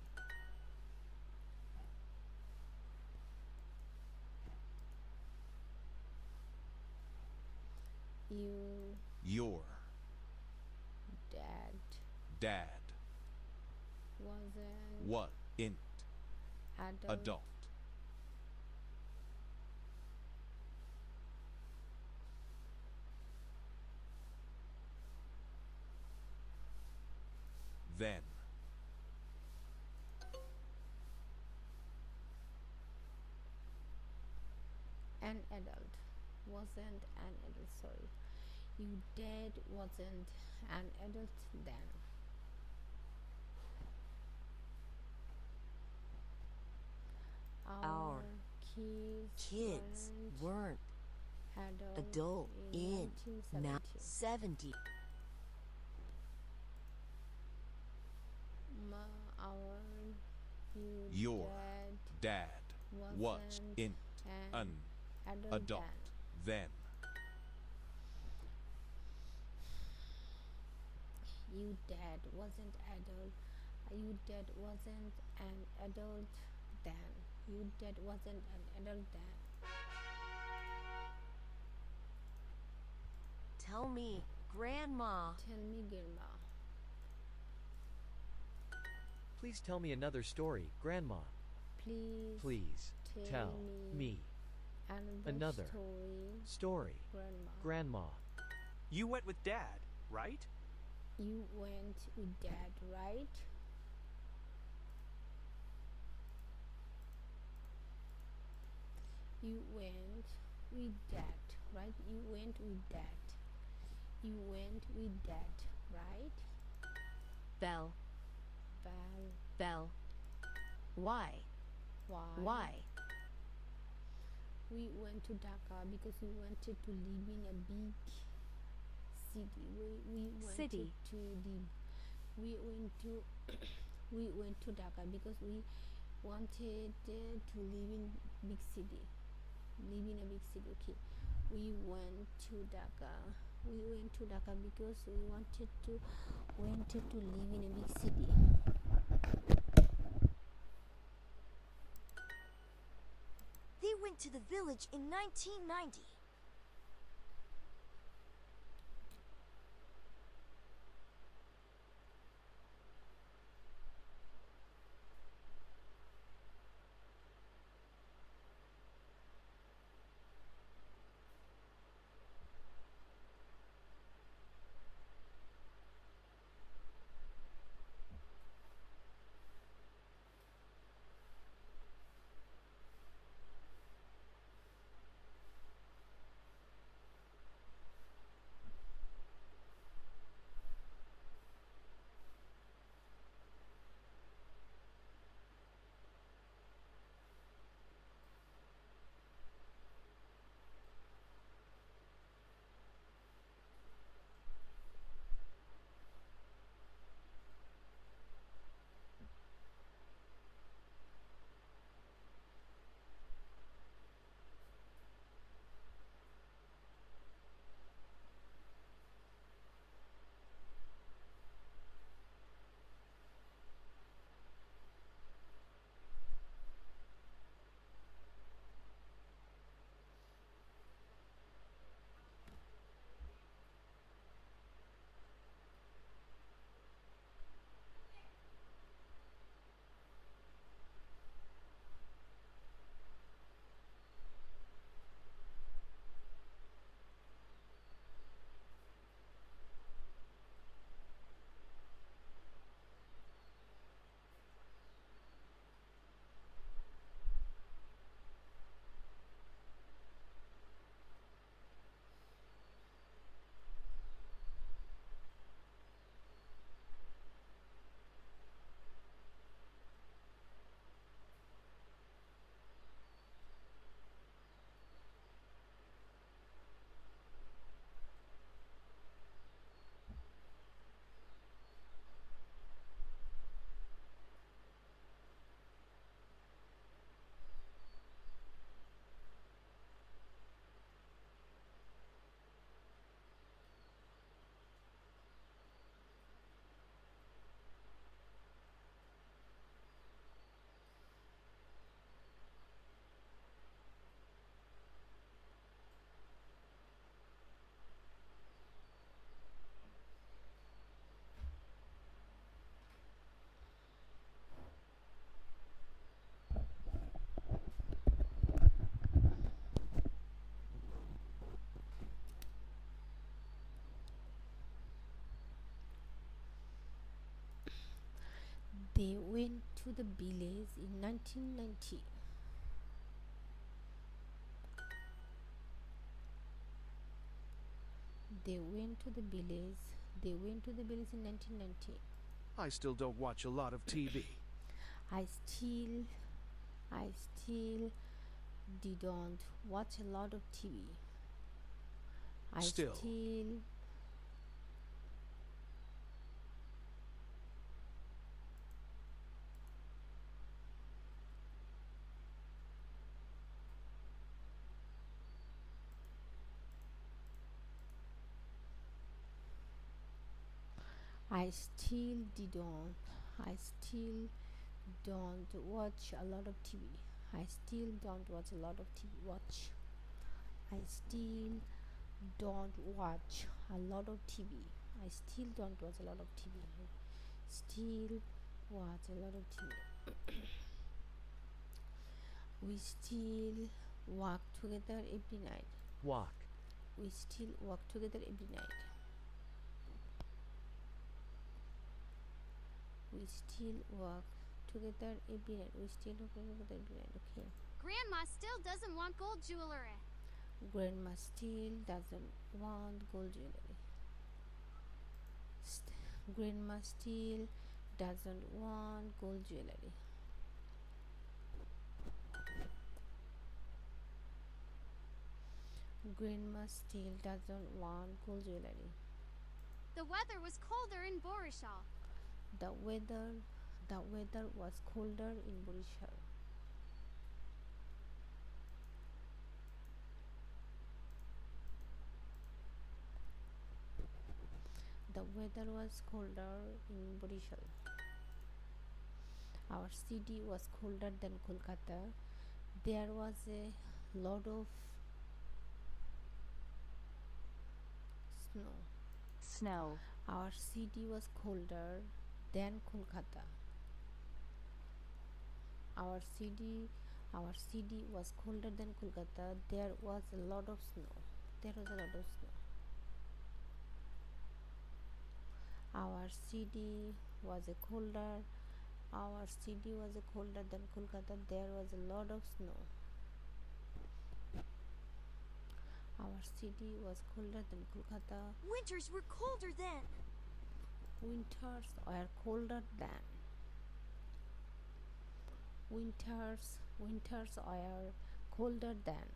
[SPEAKER 4] Dad.
[SPEAKER 2] Wasn't.
[SPEAKER 4] What? Int. Adult. Then.
[SPEAKER 2] An adult. Wasn't an adult. Sorry. You dad wasn't an adult then.
[SPEAKER 11] Our
[SPEAKER 2] kids
[SPEAKER 11] weren't
[SPEAKER 2] adult in
[SPEAKER 11] 70.
[SPEAKER 2] Our
[SPEAKER 4] Your dad was int an adult then.
[SPEAKER 2] You dad wasn't adult. You dad wasn't an adult then. You dad wasn't an adult then.
[SPEAKER 11] Tell me, Grandma.
[SPEAKER 2] Tell me, Grandma.
[SPEAKER 1] Please tell me another story, Grandma.
[SPEAKER 2] Please
[SPEAKER 1] tell me another story, Grandma.
[SPEAKER 9] You went with Dad, right?
[SPEAKER 2] You went with Dad, right? You went with Dad, right? You went with Dad. You went with Dad, right?
[SPEAKER 11] Belle. Why?
[SPEAKER 2] We went to Dhaka because we wanted to live in a big city. We went to Dhaka because we wanted to live in big city. Live in a big city. Okay. We went to Dhaka because we wanted to live in a big city.
[SPEAKER 11] They went to the village in 1990.
[SPEAKER 2] They went to the village in 1990. They went to the village. They went to the village in 1990.
[SPEAKER 10] I still don't watch a lot of TV.
[SPEAKER 2] I still didn't watch a lot of TV.
[SPEAKER 10] Still.
[SPEAKER 2] I still didn't. I still don't watch a lot of TV. I still don't watch a lot of TV. Watch. I still don't watch a lot of TV. I still don't watch a lot of TV. I still watch a lot of TV. We still walk together every night.
[SPEAKER 1] Walk.
[SPEAKER 2] We still walk together every night. We still walk together every night. We still walk together every night. Okay.
[SPEAKER 5] Grandma still doesn't want gold jewelry.
[SPEAKER 2] Grandma still doesn't want gold jewelry. Grandma still doesn't want gold jewelry. Grandma still doesn't want gold jewelry.
[SPEAKER 5] The weather was colder in Borishal.
[SPEAKER 2] The weather was colder in Borishal. The weather was colder in Borishal. Our city was colder than Kolkata. There was a lot of snow. Our city was colder than Kolkata. Our city was colder than Kolkata. There was a lot of snow. Our city was colder than Kolkata. There was a lot of snow. Our city was colder than Kolkata.
[SPEAKER 11] Winters were colder then.
[SPEAKER 2] Winters are colder than. Winters are colder than.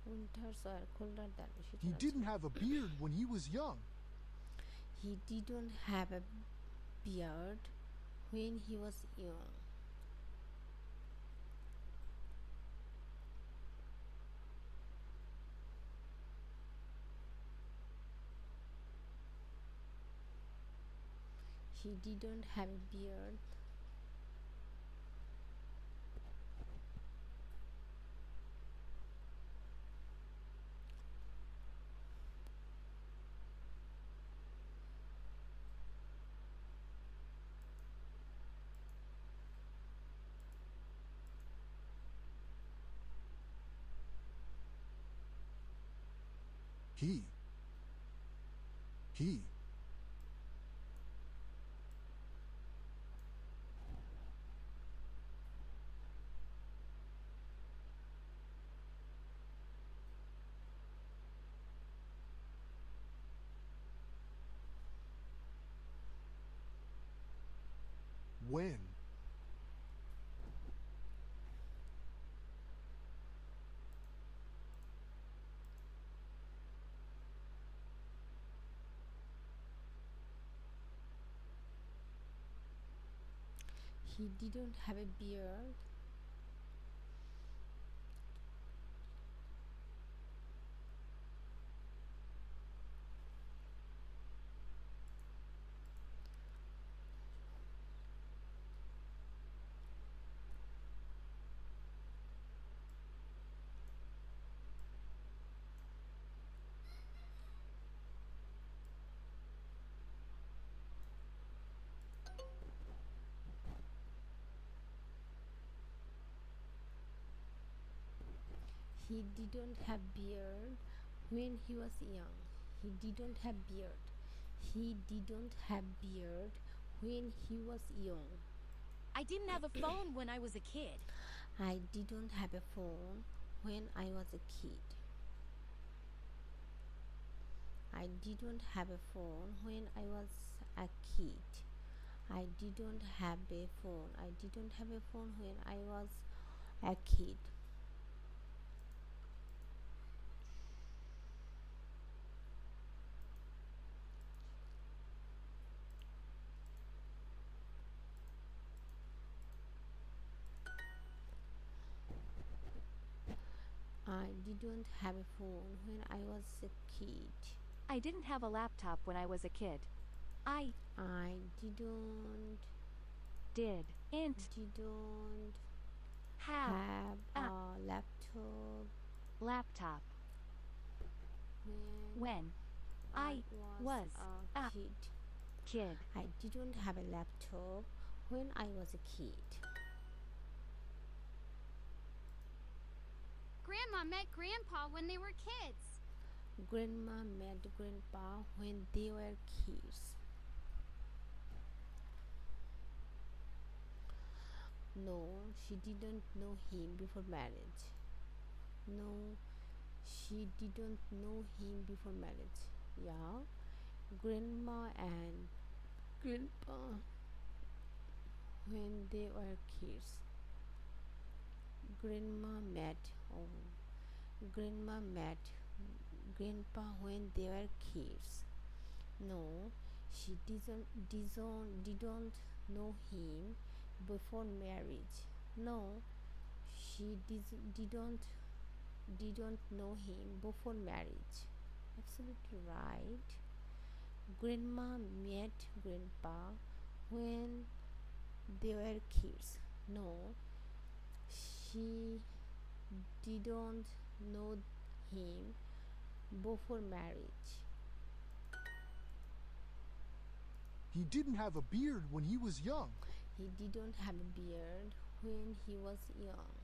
[SPEAKER 2] Winters are colder than.
[SPEAKER 6] He didn't have a beard when he was young.
[SPEAKER 2] He didn't have a beard when he was young. He didn't have a beard.
[SPEAKER 6] He when
[SPEAKER 2] he didn't have a beard. He didn't have beard when he was young. He didn't have beard. He didn't have beard when he was young.
[SPEAKER 3] I didn't have a phone when I was a kid.
[SPEAKER 2] I didn't have a phone when I was a kid. I didn't have a phone when I was a kid. I didn't have a phone. I didn't have a phone when I was a kid. I didn't have a phone when I was a kid.
[SPEAKER 3] I didn't have a laptop when I was a kid. I
[SPEAKER 2] didn't
[SPEAKER 3] have
[SPEAKER 2] a
[SPEAKER 3] laptop when I was a kid.
[SPEAKER 2] I didn't have a laptop when I was a kid.
[SPEAKER 5] Grandma met Grandpa when they were kids.
[SPEAKER 2] Grandma met Grandpa when they were kids. No, she didn't know him before marriage. No, she didn't know him before marriage. Yeah, Grandma and Grandpa when they were kids. Grandma met Grandpa when they were kids. No, she didn't know him before marriage. No, she didn't know him before marriage. Absolutely right. Grandma met Grandpa when they were kids. No, she didn't know him before marriage.
[SPEAKER 6] He didn't have a beard when he was young.
[SPEAKER 2] He didn't have a beard when he was young.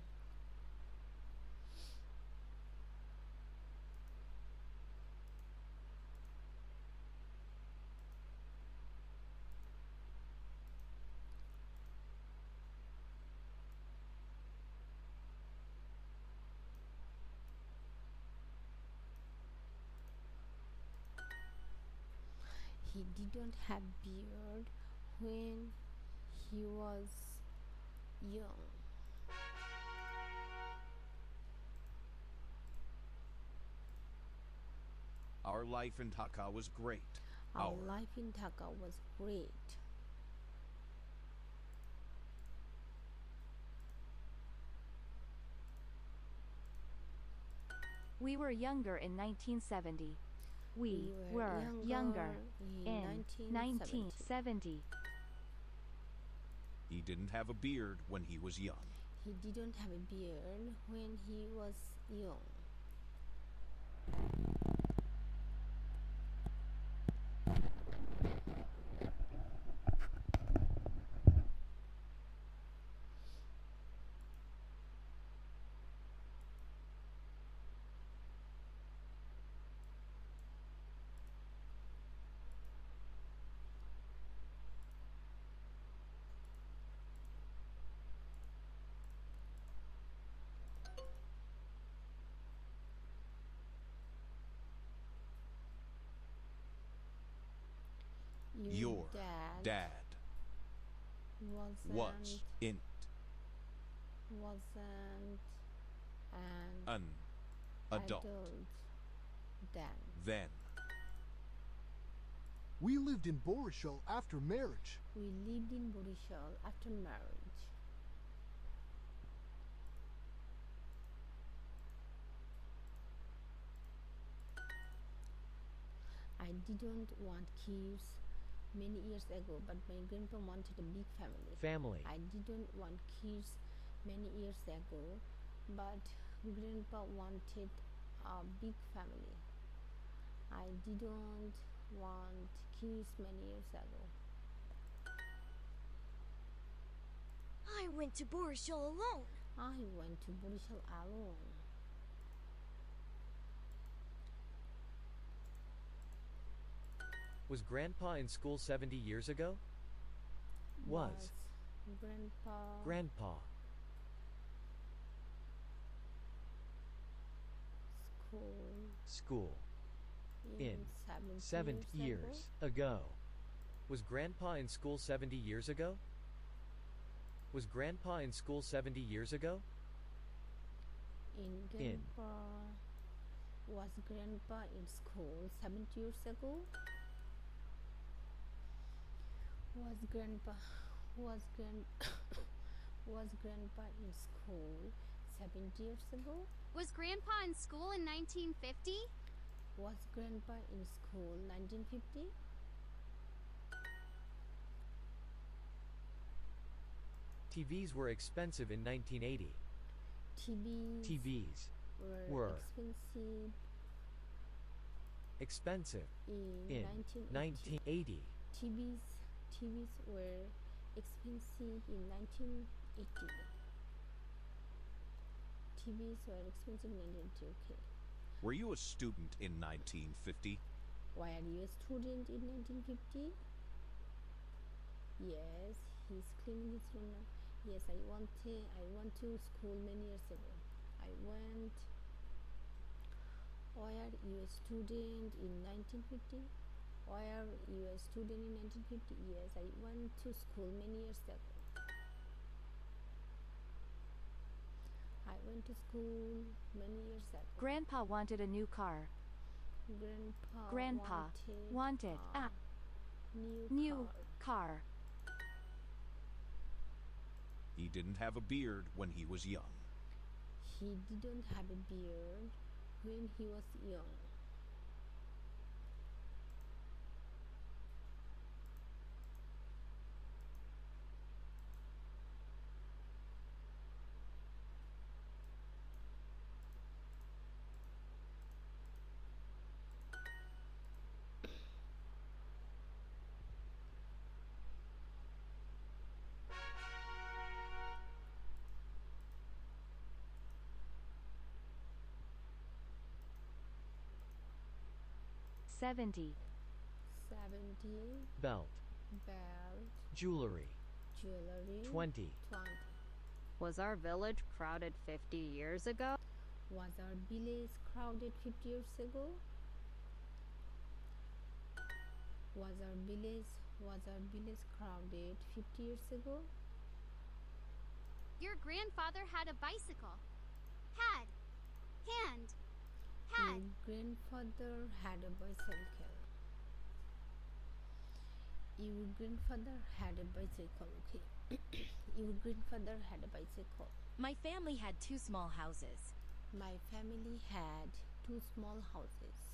[SPEAKER 2] He didn't have beard when he was young.
[SPEAKER 4] Our life in Dhaka was great.
[SPEAKER 2] Our life in Dhaka was great.
[SPEAKER 3] We were younger in 1970. We were younger in 1970.
[SPEAKER 4] He didn't have a beard when he was young.
[SPEAKER 2] He didn't have a beard when he was young.
[SPEAKER 4] Your dad was an adult then.
[SPEAKER 6] We lived in Borishal after marriage.
[SPEAKER 2] We lived in Borishal after marriage. I didn't want kids many years ago, but my grandpa wanted a big family. I didn't want kids many years ago, but grandpa wanted a big family. I didn't want kids many years ago.
[SPEAKER 11] I went to Borishal alone.
[SPEAKER 2] I went to Borishal alone.
[SPEAKER 1] Was Grandpa in school 70 years ago? Was.
[SPEAKER 2] Grandpa.
[SPEAKER 1] Grandpa. School. In 70 years ago. Was Grandpa in school 70 years ago? Was Grandpa in school 70 years ago?
[SPEAKER 2] Was Grandpa in school 70 years ago? Was Grandpa was Grandpa in school 70 years ago?
[SPEAKER 5] Was Grandpa in school in 1950?
[SPEAKER 2] Was Grandpa in school 1950?
[SPEAKER 1] TVs were expensive in 1980. TVs were expensive in 1980.
[SPEAKER 2] TVs were expensive in 1980. TVs were expensive in 1980. Okay.
[SPEAKER 4] Were you a student in 1950?
[SPEAKER 2] Why are you a student in 1950? Yes, he's cleaning his room now. Yes, I went to school many years ago. Why are you a student in 1950? Why are you a student in 1950? Yes, I went to school many years ago. I went to school many years ago.
[SPEAKER 3] Grandpa wanted a new car.
[SPEAKER 2] Grandpa
[SPEAKER 3] wanted a new car.
[SPEAKER 4] He didn't have a beard when he was young.
[SPEAKER 2] He didn't have a beard when he was young.
[SPEAKER 3] $70.
[SPEAKER 1] Belt. Jewelry. 20.
[SPEAKER 8] Was our village crowded 50 years ago?
[SPEAKER 2] Was our village crowded 50 years ago? Was our village crowded 50 years ago?
[SPEAKER 5] Your grandfather had a bicycle. Had.
[SPEAKER 2] Your grandfather had a bicycle. Your grandfather had a bicycle. Okay. Your grandfather had a bicycle.
[SPEAKER 3] My family had 2 small houses.
[SPEAKER 2] My family had 2 small houses.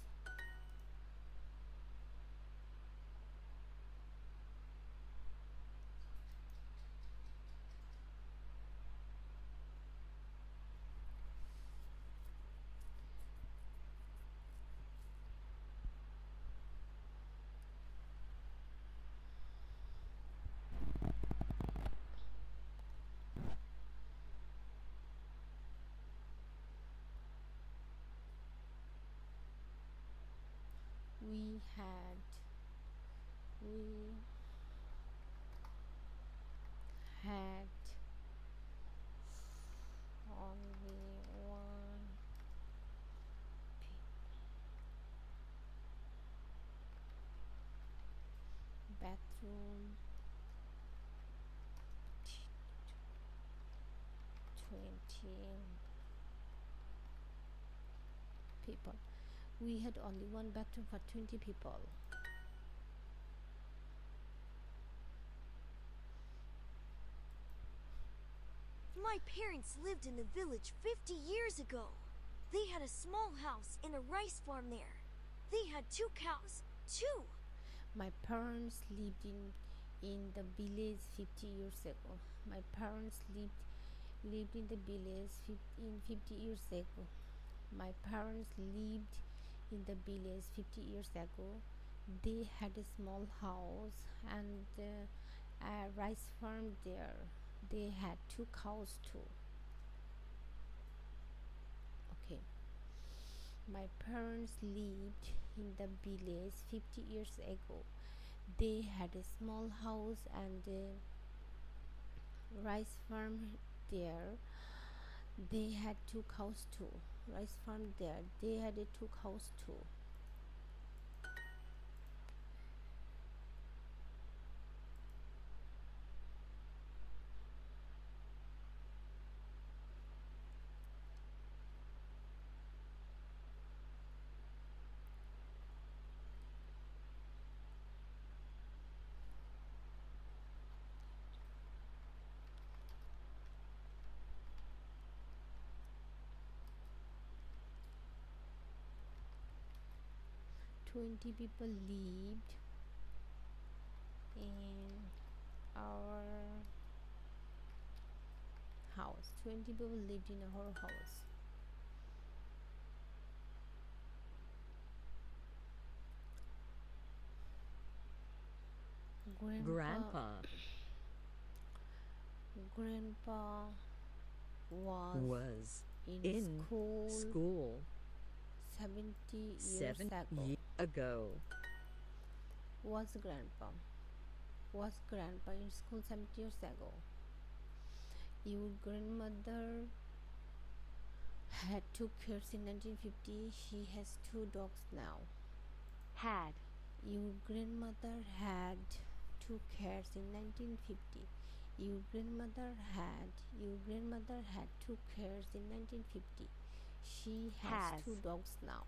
[SPEAKER 2] We had only one bathroom, 20 people. We had only one bathroom for 20 people.
[SPEAKER 11] My parents lived in the village 50 years ago. They had a small house and a rice farm there. They had 2 cows, too.
[SPEAKER 2] My parents lived in the village 50 years ago. My parents lived in the village 50 years ago. My parents lived in the village 50 years ago. They had a small house and a rice farm there. They had 2 cows too. Okay. My parents lived in the village 50 years ago. They had a small house and a rice farm there. They had two cows too. Rice farm there. They had a two cows too. Twenty people lived in our house. 20 people lived in our house.
[SPEAKER 7] Grandpa
[SPEAKER 2] Grandpa
[SPEAKER 7] was
[SPEAKER 2] in
[SPEAKER 7] school
[SPEAKER 2] 70 years
[SPEAKER 7] 7
[SPEAKER 2] ago.
[SPEAKER 7] years ago.
[SPEAKER 2] Was grandpa in school 70 years ago? Your grandmother had two kids in 1950. She has two dogs now.
[SPEAKER 8] Had.
[SPEAKER 2] Your grandmother had two cats in 1950. Your grandmother had two cats in 1950. She has two dogs now.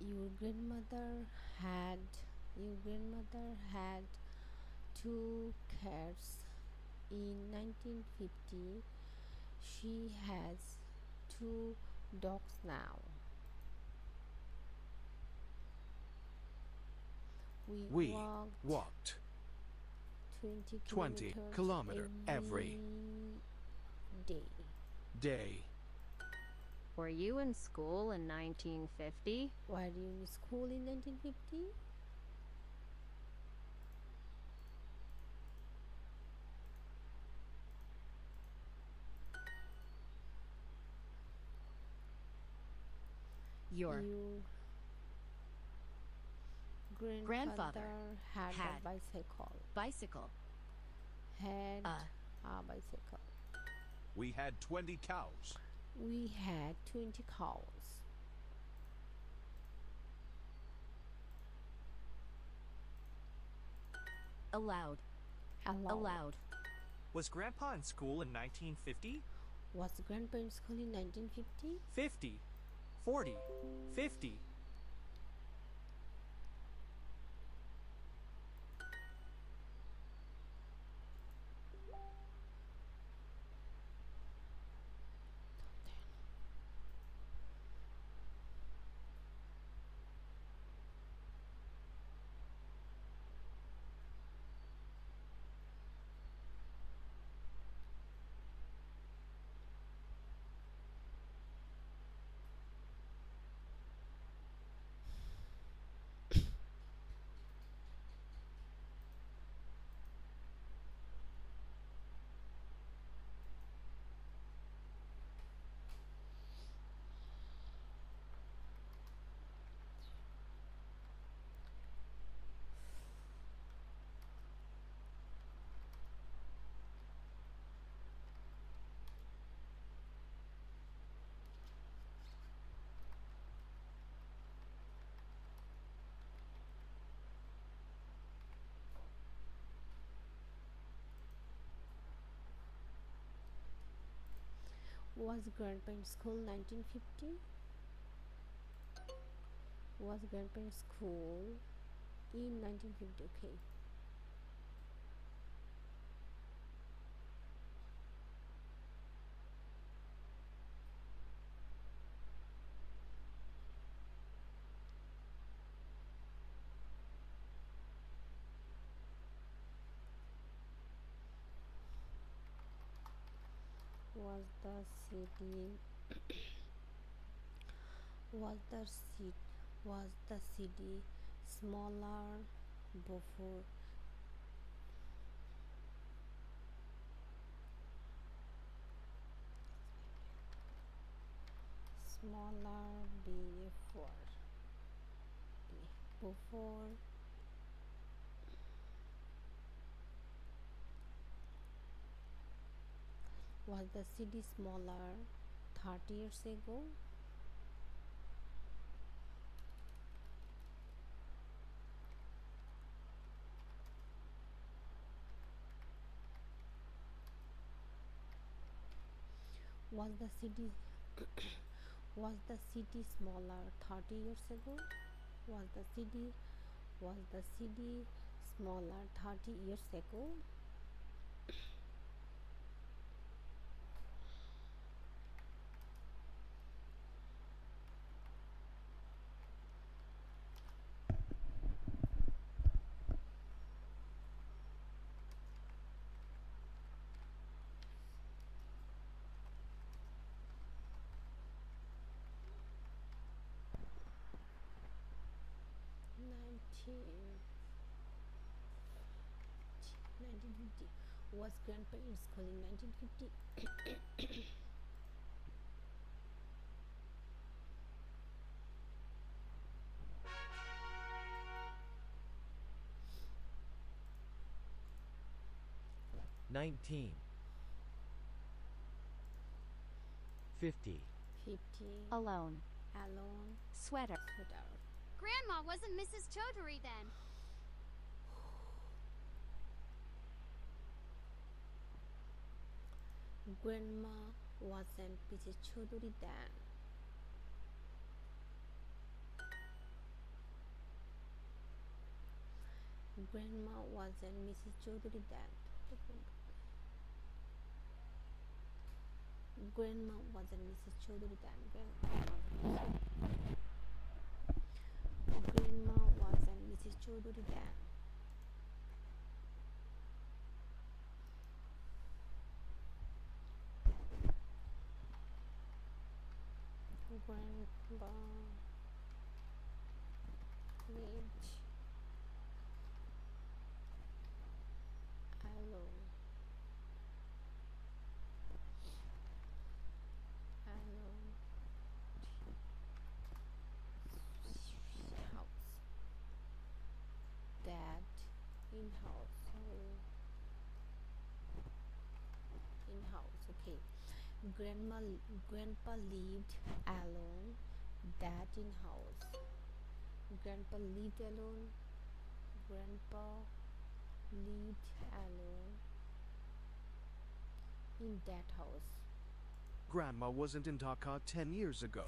[SPEAKER 2] Your grandmother had two cats in 1950. She has two dogs now.
[SPEAKER 10] We walked 20 kilometers every day.
[SPEAKER 8] Were you in school in 1950?
[SPEAKER 2] Were you in school in 1950?
[SPEAKER 3] Your
[SPEAKER 2] grandfather had
[SPEAKER 3] had
[SPEAKER 2] a bicycle.
[SPEAKER 3] Had
[SPEAKER 2] a bicycle.
[SPEAKER 4] We had 20 cows.
[SPEAKER 2] We had 20 cows.
[SPEAKER 3] allowed.
[SPEAKER 9] Was Grandpa in school in 1950?
[SPEAKER 2] Was Grandpa in school in 1950?
[SPEAKER 9] 50. 40. 50.
[SPEAKER 2] Was Grandpa in school 1950? Was Grandpa in school in 1950? Okay. Was the city smaller before smaller before was the city smaller 30 years ago? Was the city was the city smaller 30 years ago? Was the city smaller 30 years ago? Nineteen 1950. Was grandpa in school in 1950?
[SPEAKER 1] 19 50
[SPEAKER 8] Alone.
[SPEAKER 3] Sweater.
[SPEAKER 5] Grandma wasn't Mrs. Chaudhary then.
[SPEAKER 2] Grandma wasn't Mrs. Chaudhary then. Grandma wasn't Mrs. Chaudhary then. Grandma wasn't Mrs. Chaudhary then. Grandma wasn't Mrs. Chaudhary then. Grandpa lived alone. House. Dad in house. In house. Okay. Grandpa lived alone. Dad in house. Grandpa lived alone. Grandpa lived alone in that house.
[SPEAKER 10] Grandma wasn't in Dhaka 10 years ago.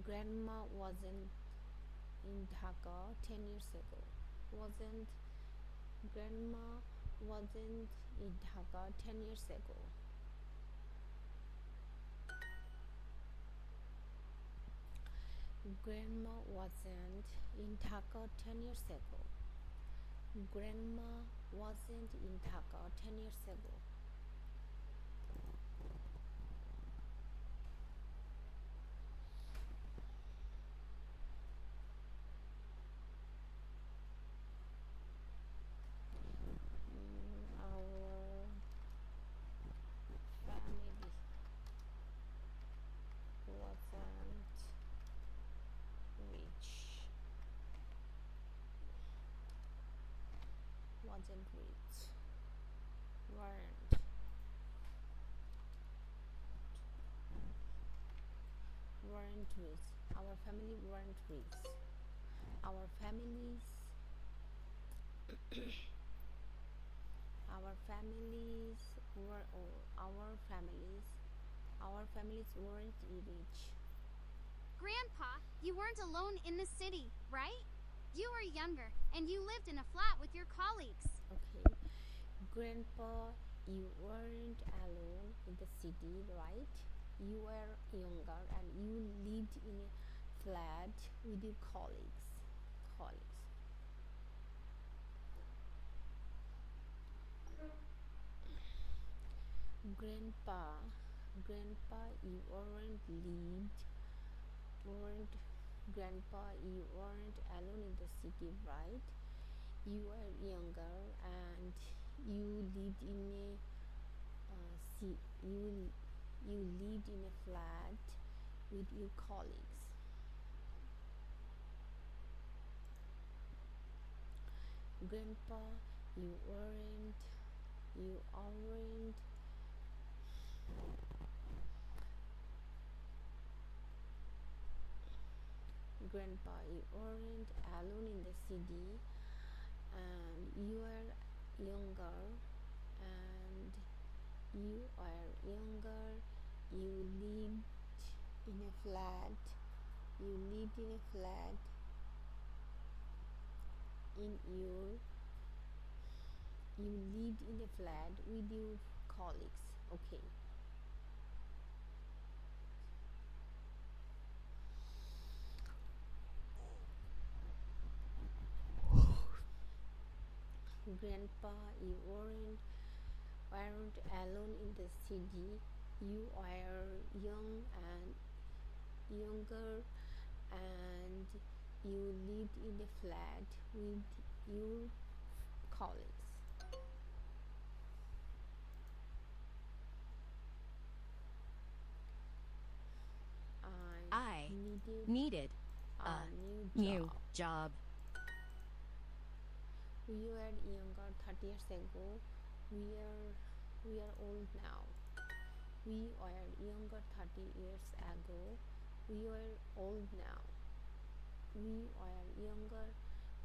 [SPEAKER 2] Grandma wasn't in Dhaka 10 years ago. Grandma wasn't in Dhaka 10 years ago. Grandma wasn't in Dhaka 10 years ago. Grandma wasn't in Dhaka 10 years ago. Our family wasn't rich. Weren't rich. Our family weren't rich. Our families our families weren't rich.
[SPEAKER 5] Grandpa, you weren't alone in the city, right? You were younger, and you lived in a flat with your colleagues.
[SPEAKER 2] Okay. Grandpa, you weren't alone in the city, right? You were younger and you lived in a flat with your colleagues. Grandpa, you weren't alone in the city, right? You were younger and you lived in a you lived in a flat with your colleagues. Grandpa, you aren't Grandpa, you aren't alone in the city, and and you are younger. You lived in a flat. You lived in a flat in your. You lived in a flat with your colleagues. Okay. Grandpa, you weren't alone in the city. You are younger, and you lived in a flat with your colleagues.
[SPEAKER 3] I
[SPEAKER 2] needed
[SPEAKER 3] needed
[SPEAKER 2] a
[SPEAKER 3] a
[SPEAKER 2] new
[SPEAKER 3] new
[SPEAKER 2] job.
[SPEAKER 3] job.
[SPEAKER 2] We were younger 30 years ago. We are old now. We were younger 30 years ago. We were old now.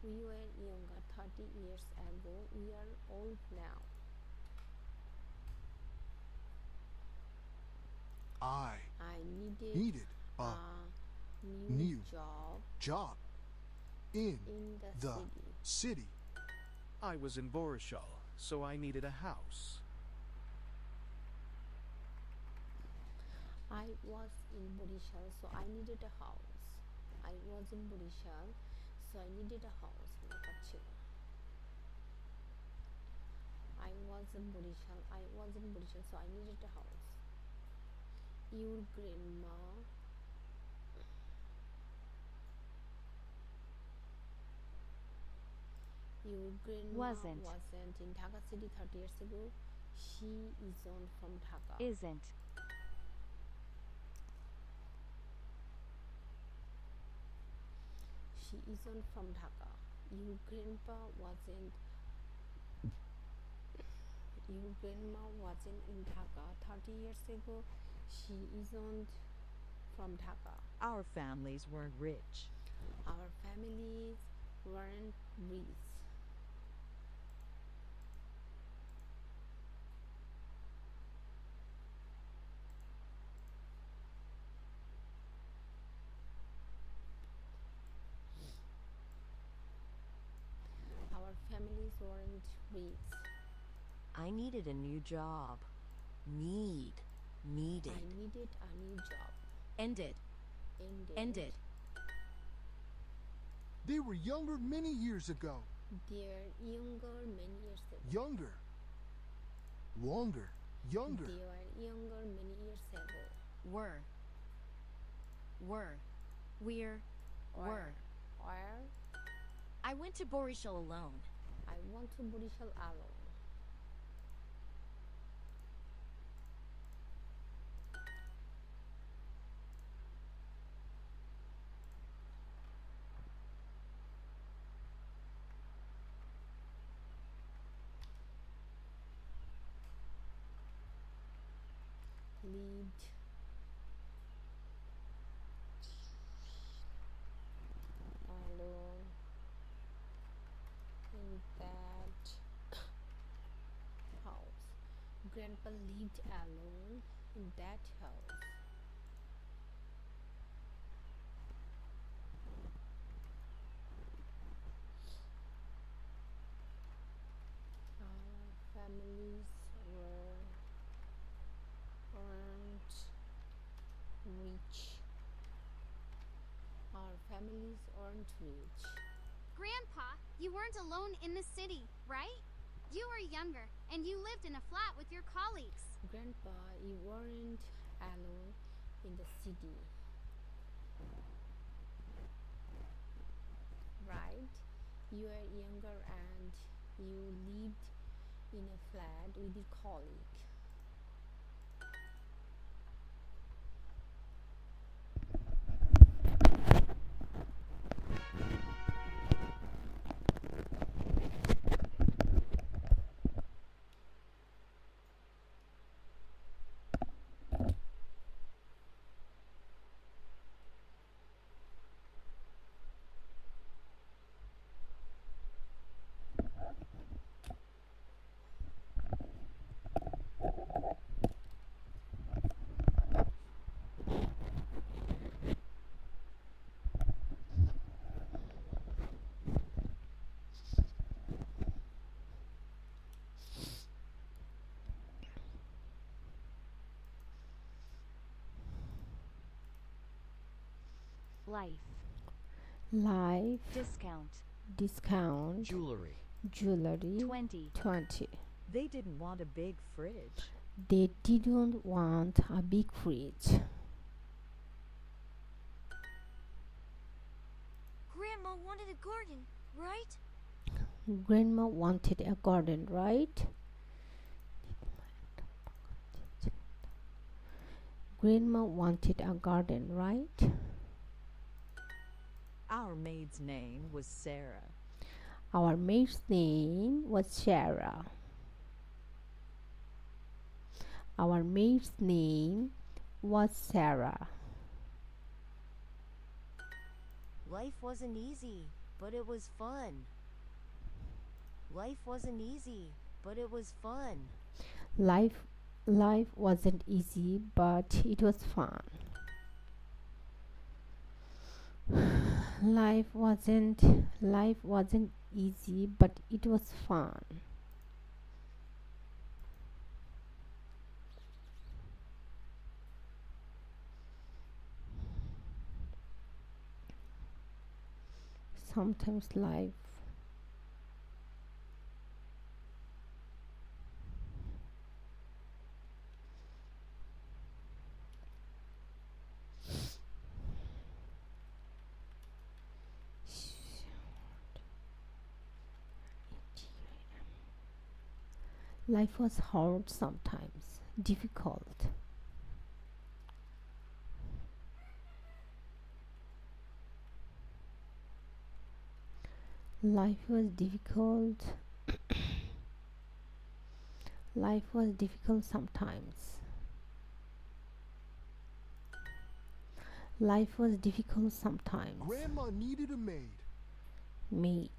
[SPEAKER 2] We were younger 30 years ago. We are old now.
[SPEAKER 6] I
[SPEAKER 2] I
[SPEAKER 6] needed a
[SPEAKER 2] new
[SPEAKER 6] new
[SPEAKER 2] job
[SPEAKER 6] in
[SPEAKER 2] in the
[SPEAKER 6] the
[SPEAKER 2] city.
[SPEAKER 6] city.
[SPEAKER 10] I was in Borishal, so I needed a house.
[SPEAKER 2] I was in Borishal, so I needed a house. I was in Borishal, so I needed a house. I was in Borishal, so I needed a house. Your grandma
[SPEAKER 8] Wasn't.
[SPEAKER 2] in Dhaka city 30 years ago. She isn't from Dhaka.
[SPEAKER 8] Isn't.
[SPEAKER 2] She isn't from Dhaka. Your grandpa wasn't. Your grandma wasn't in Dhaka 30 years ago. She isn't from Dhaka.
[SPEAKER 7] Our families weren't rich.
[SPEAKER 2] Our families weren't rich. Our families weren't rich.
[SPEAKER 3] I needed a new job. Needed.
[SPEAKER 2] I needed a new job.
[SPEAKER 3] Ended.
[SPEAKER 6] They were younger many years ago.
[SPEAKER 2] They're younger many years ago.
[SPEAKER 6] Younger. Longer. Younger.
[SPEAKER 2] They were younger many years ago.
[SPEAKER 3] Were. We're. Were.
[SPEAKER 2] Or
[SPEAKER 3] I went to Borishal alone.
[SPEAKER 2] I went to Borishal alone. Lived alone in that house. Grandpa lived alone in that house. Our families weren't rich. Our families aren't rich.
[SPEAKER 5] Grandpa, you weren't alone in the city, right? You were younger, and you lived in a flat with your colleagues.
[SPEAKER 2] Grandpa, you weren't alone in the city, right? You were younger and you lived in a flat with your colleague.
[SPEAKER 8] Life.
[SPEAKER 2] Life.
[SPEAKER 8] Discount.
[SPEAKER 1] Jewelry.
[SPEAKER 2] 20.
[SPEAKER 7] They didn't want a big fridge.
[SPEAKER 2] They didn't want a big fridge.
[SPEAKER 11] Grandma wanted a garden, right?
[SPEAKER 2] Grandma wanted a garden, right? Grandma wanted a garden, right?
[SPEAKER 7] Our maid's name was Sarah.
[SPEAKER 2] Our maid's name was Sarah. Our maid's name was Sarah.
[SPEAKER 12] Life wasn't easy, but it was fun. Life wasn't easy, but it was fun.
[SPEAKER 2] Life wasn't easy, but it was fun. Life wasn't easy, but it was fun. Sometimes life life was hard sometimes, difficult. Life was difficult. Life was difficult sometimes. Life was difficult sometimes.
[SPEAKER 6] Grandma needed a maid.
[SPEAKER 2] Maid.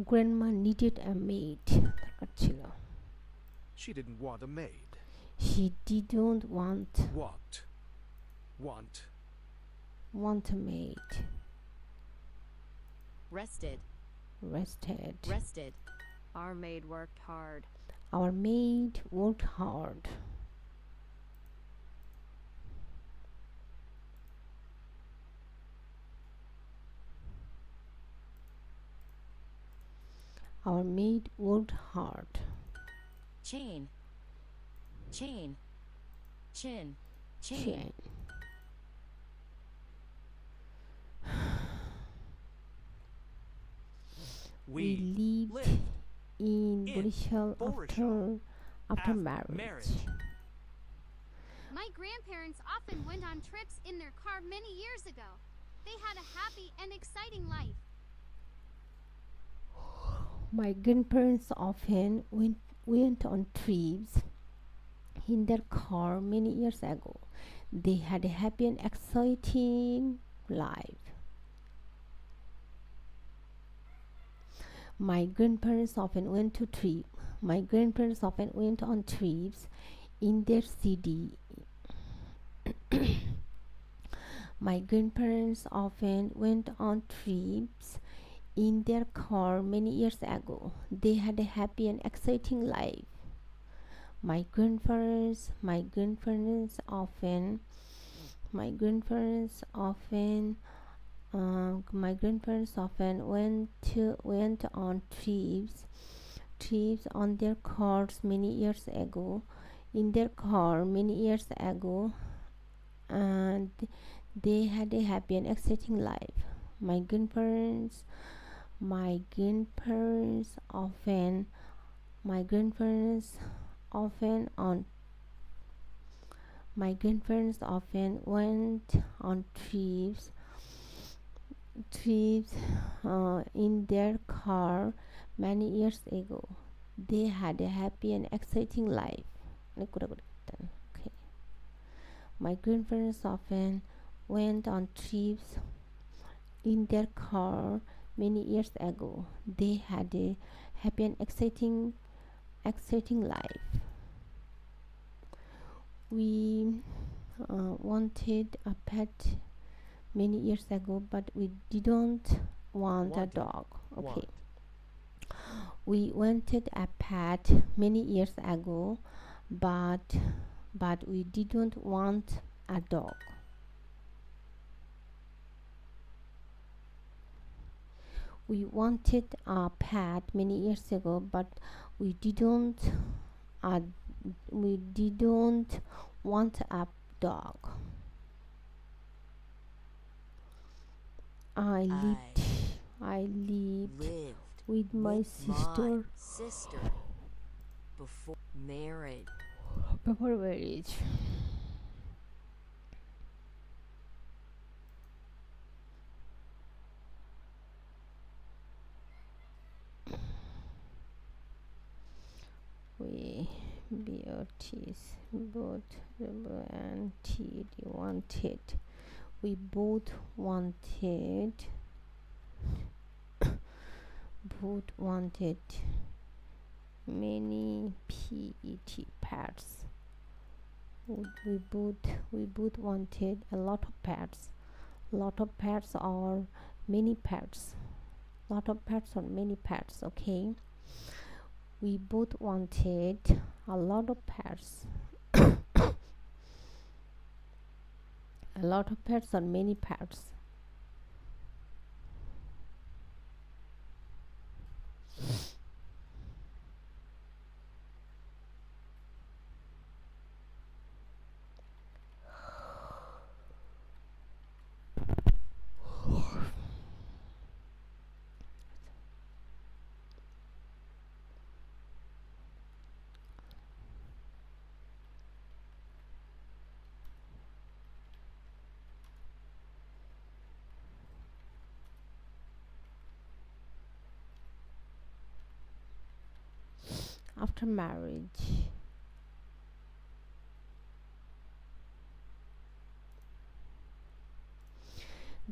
[SPEAKER 2] Grandma needed a maid.
[SPEAKER 10] She didn't want a maid.
[SPEAKER 2] She didn't want a maid.
[SPEAKER 3] Rested.
[SPEAKER 8] Our maid worked hard.
[SPEAKER 2] Our maid worked hard. Our maid worked hard.
[SPEAKER 3] Chain. Chin.
[SPEAKER 2] We lived in Borisal after marriage.
[SPEAKER 5] My grandparents often went on trips in their car many years ago. They had a happy and exciting life.
[SPEAKER 2] My grandparents often went on trips in their car many years ago. They had a happy and exciting life. My grandparents often went on trips in their city. My grandparents often went on trips in their car many years ago. They had a happy and exciting life. My grandparents often went on trips on their cars many years ago. And they had a happy and exciting life. My grandparents often went on trips in their car many years ago. They had a happy and exciting life. Okay. My grandparents often went on trips in their car many years ago. They had a happy and exciting life. We wanted a pet many years ago, but we didn't want a dog. Okay. We wanted a pet many years ago, but we didn't want a dog. We wanted a pet many years ago, but we didn't. Uh, we didn't want a dog. I lived with my sister
[SPEAKER 12] before marriage.
[SPEAKER 2] before marriage. We beauties both and T wanted. We both wanted many pets. We both wanted a lot of pets. Lot of pets or many pets. Lot of pets or many pets. Okay. We both wanted a lot of pets. A lot of pets or many pets. After marriage,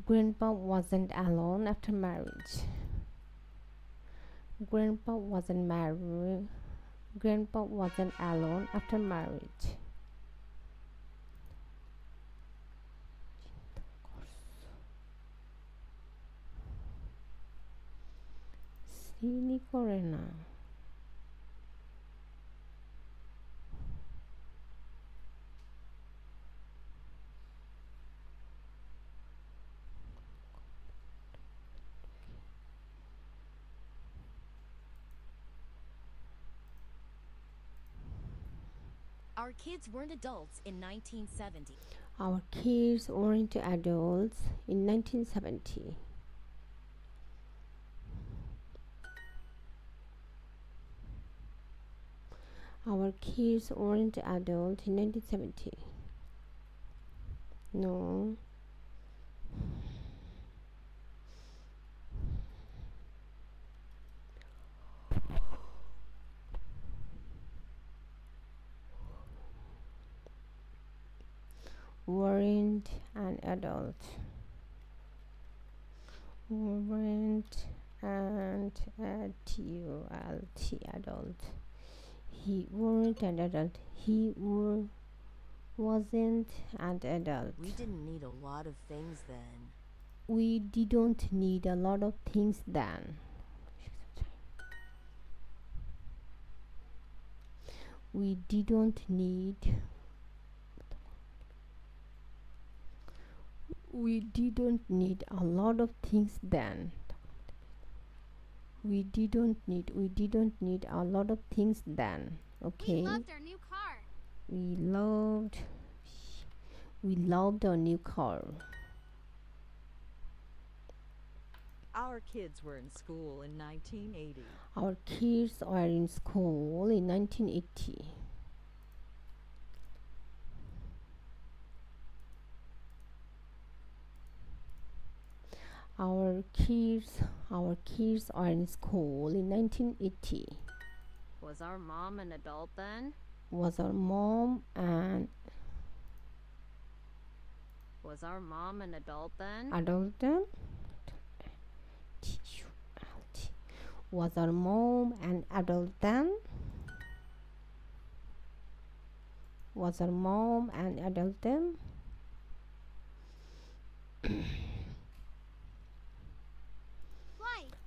[SPEAKER 2] Grandpa wasn't alone after marriage. Grandpa wasn't married. Grandpa wasn't alone after marriage. Srini করে না
[SPEAKER 3] Our kids weren't adults in 1970.
[SPEAKER 2] Our kids weren't adults in 1970. Our kids weren't adults in 1970. No. Weren't an adult. Weren't an adult. He weren't an adult. Wasn't an adult.
[SPEAKER 12] We didn't need a lot of things then.
[SPEAKER 2] We didn't need a lot of things then. We didn't need a lot of things then. We didn't need a lot of things then. Okay.
[SPEAKER 5] We loved our new car.
[SPEAKER 2] We loved our new car.
[SPEAKER 7] Our kids were in school in 1980.
[SPEAKER 2] Our kids are in school in 1980. Our kids are in school in 1980.
[SPEAKER 8] Was our mom an adult then?
[SPEAKER 2] Was our mom an
[SPEAKER 8] adult then?
[SPEAKER 2] adult then? Was our mom an adult then? Was our mom an adult then?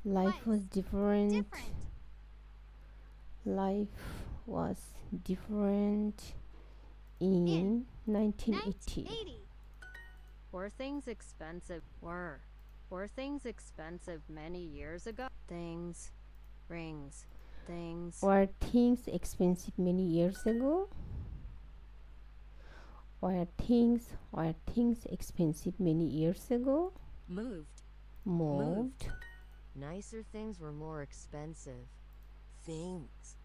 [SPEAKER 2] Life was different. Life was different in 1980.
[SPEAKER 8] Were things expensive? Were. Were things expensive many years ago? Things, rings, things.
[SPEAKER 2] Were things expensive many years ago? Were things expensive many years ago?
[SPEAKER 3] Moved.
[SPEAKER 2] Moved.
[SPEAKER 12] Nicer things were more expensive. Things.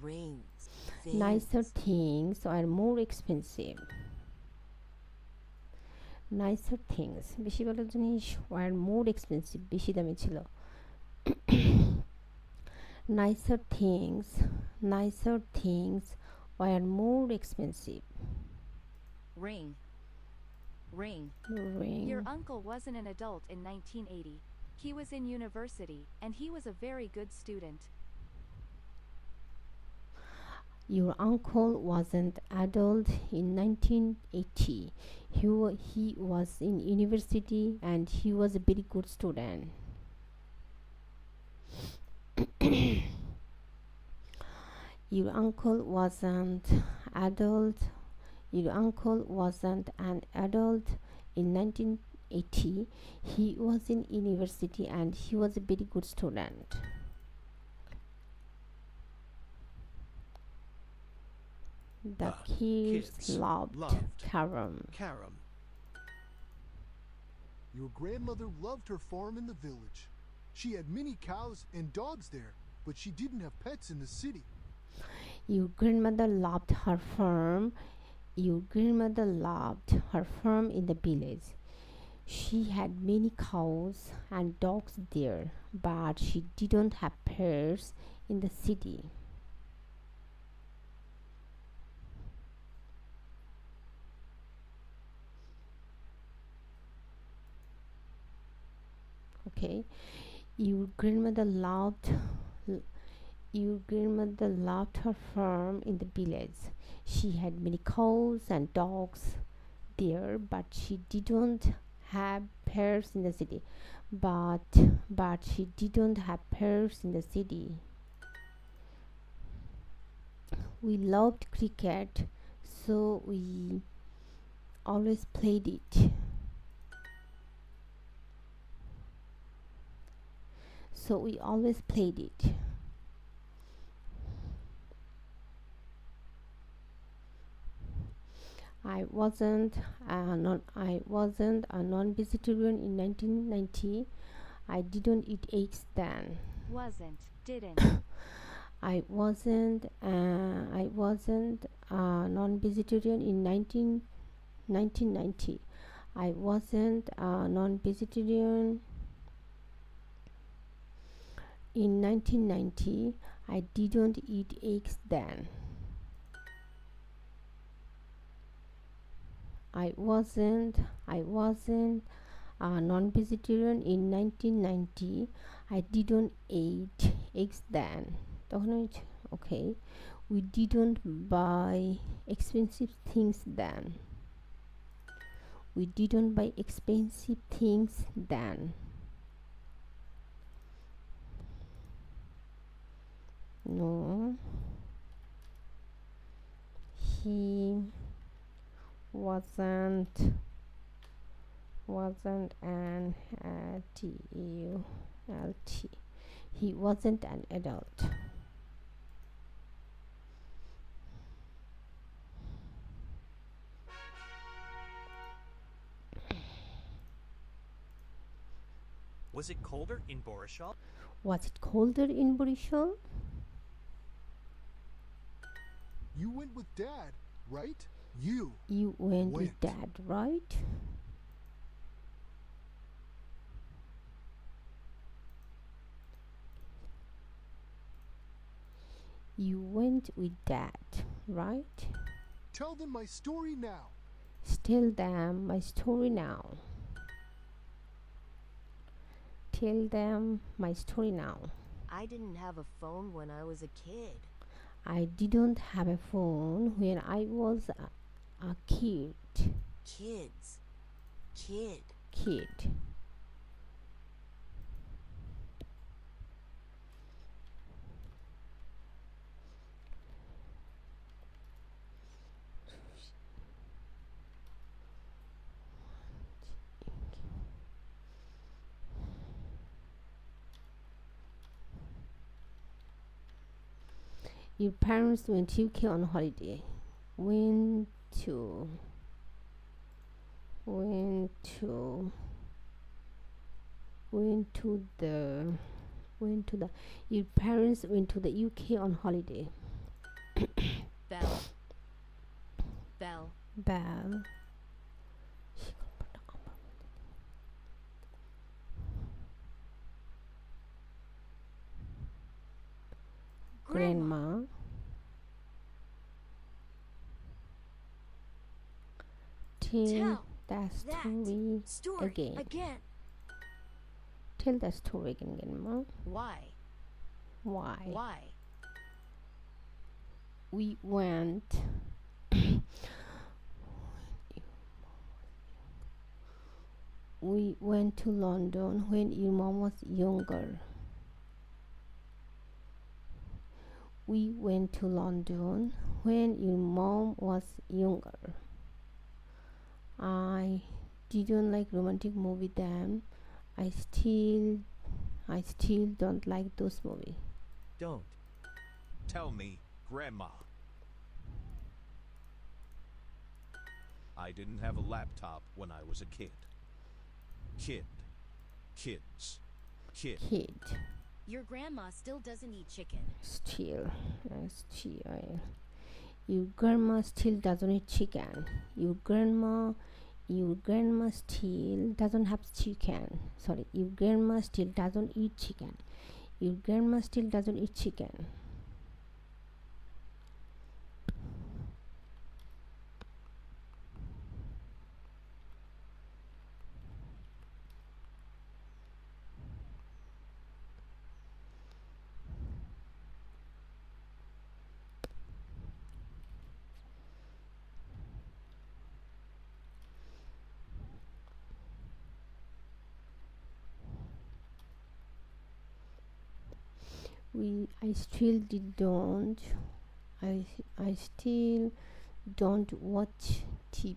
[SPEAKER 12] Rings. Things.
[SPEAKER 2] Nicer things are more expensive. Nicer things বেশি ভালো জিনিস were more expensive বেশি দামি ছিল. Nicer things were more expensive.
[SPEAKER 3] Ring.
[SPEAKER 13] Your uncle wasn't an adult in 1980. He was in university, and he was a very good student.
[SPEAKER 2] Your uncle wasn't adult in 1980. He was in university and he was a very good student. Your uncle wasn't adult. Your uncle wasn't an adult in 1980. He was in university and he was a very good student. The kids loved carom.
[SPEAKER 6] Your grandmother loved her farm in the village. She had many cows and dogs there, but she didn't have pets in the city.
[SPEAKER 2] Your grandmother loved her farm. Your grandmother loved her farm in the village. She had many cows and dogs there, but she didn't have pets in the city. Okay, your grandmother loved her farm in the village. She had many cows and dogs there, but she didn't have pets in the city. But she didn't have pets in the city. We loved cricket, so we always played it. I wasn't a non-vegetarian in 1990. I didn't eat eggs then.
[SPEAKER 13] Didn't.
[SPEAKER 2] I wasn't a non-vegetarian in 1990. I wasn't a non-vegetarian in 1990. I didn't eat eggs then. I wasn't a non-vegetarian in 1990. I didn't eat eggs then. Okay. We didn't buy expensive things then. We didn't buy expensive things then. No. He wasn't an adult. He wasn't an adult.
[SPEAKER 9] Was it colder in Borishal?
[SPEAKER 2] Was it colder in Borishal?
[SPEAKER 6] You went with Dad, right? You
[SPEAKER 2] went with Dad, right? You went with Dad, right?
[SPEAKER 6] Tell them my story now.
[SPEAKER 2] Tell them my story now. Tell them my story now.
[SPEAKER 12] I didn't have a phone when I was a kid.
[SPEAKER 2] I didn't have a phone when I was a kid. Kid. Your parents went to UK on holiday. Went to went to went to the your parents went to the UK on holiday.
[SPEAKER 3] Bell. Bell.
[SPEAKER 2] Bell. Grandma. Tell that story again. Tell the story again, Grandma.
[SPEAKER 3] Why?
[SPEAKER 2] We went we went to London when your mom was younger. We went to London when your mom was younger. I didn't like romantic movie then. I still don't like those movies.
[SPEAKER 1] Don't.
[SPEAKER 4] Tell me, Grandma. I didn't have a laptop when I was a kid. Kids.
[SPEAKER 3] Your grandma still doesn't eat chicken.
[SPEAKER 2] Still. Your grandma still doesn't eat chicken. Your grandma still doesn't have chicken. Sorry, your grandma still doesn't eat chicken. Your grandma still doesn't eat chicken. I still don't watch TV.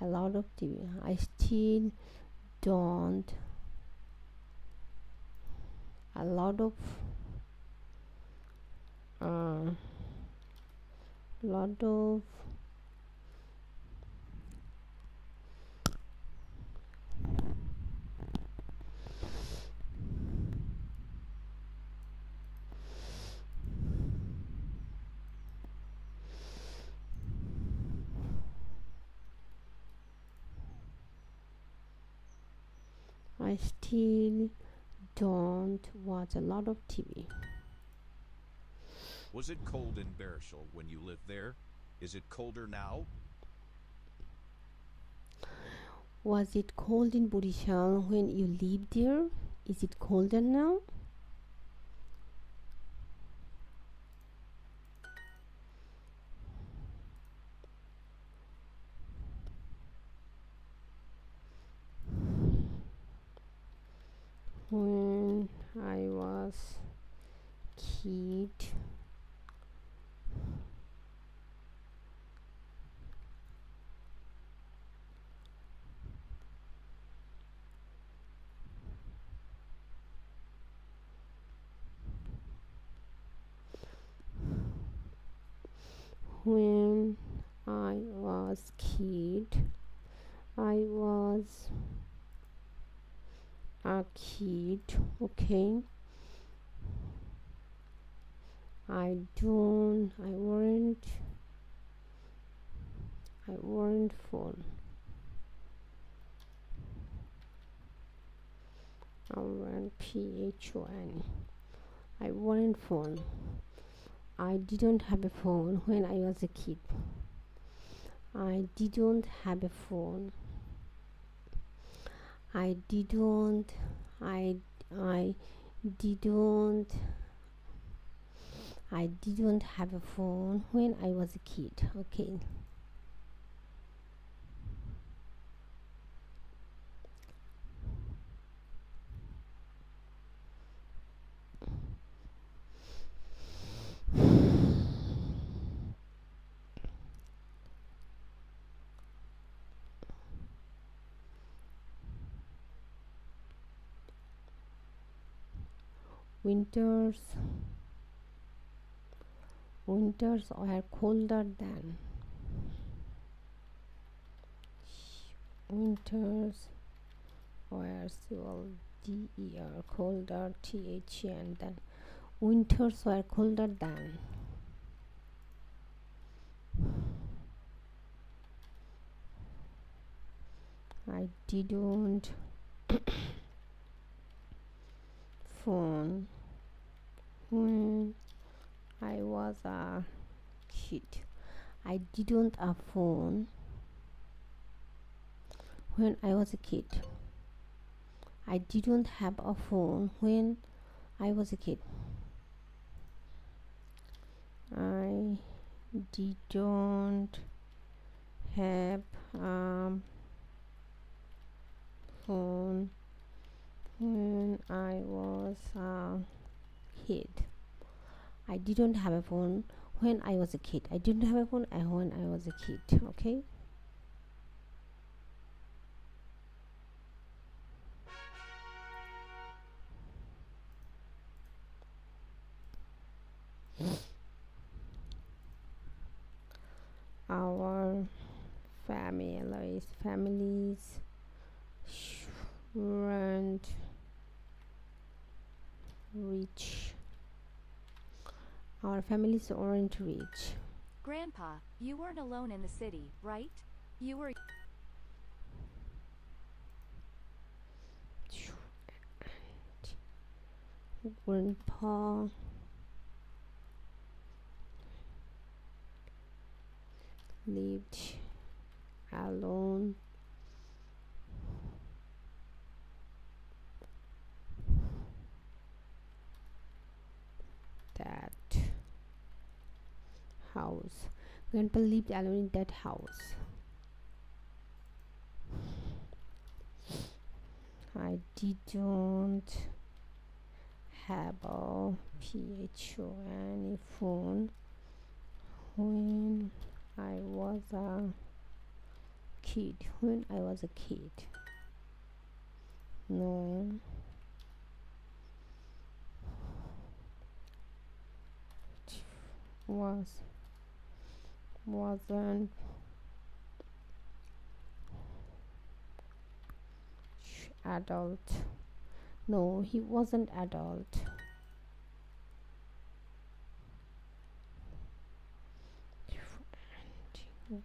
[SPEAKER 2] A lot of TV. I still don't. A lot of I still don't watch a lot of TV.
[SPEAKER 4] Was it cold in Berishal when you lived there? Is it colder now?
[SPEAKER 2] Was it cold in Borishal when you lived there? Is it colder now? When I was kid, I was a kid, okay. I weren't phone. I weren't phone. I weren't phone. I didn't have a phone when I was a kid. I didn't have a phone. I didn't have a phone when I was a kid. Okay. Winters Winters were colder than. Winters were COLDER, colder, THE, and then winters were colder than. I didn't phone when I was a kid. I didn't a phone when I was a kid. I didn't have a phone when I was a kid. I didn't have a phone when I was a kid. I didn't have a phone when I was a kid. I didn't have a phone when I was a kid. Okay. Our families weren't rich. Our families weren't rich.
[SPEAKER 13] Grandpa, you weren't alone in the city, right? You were.
[SPEAKER 2] Grandpa lived alone. That house. Grandpa lived alone in that house. I didn't have a any phone when I was a kid. When I was a kid. No. Wasn't adult. No, he wasn't adult.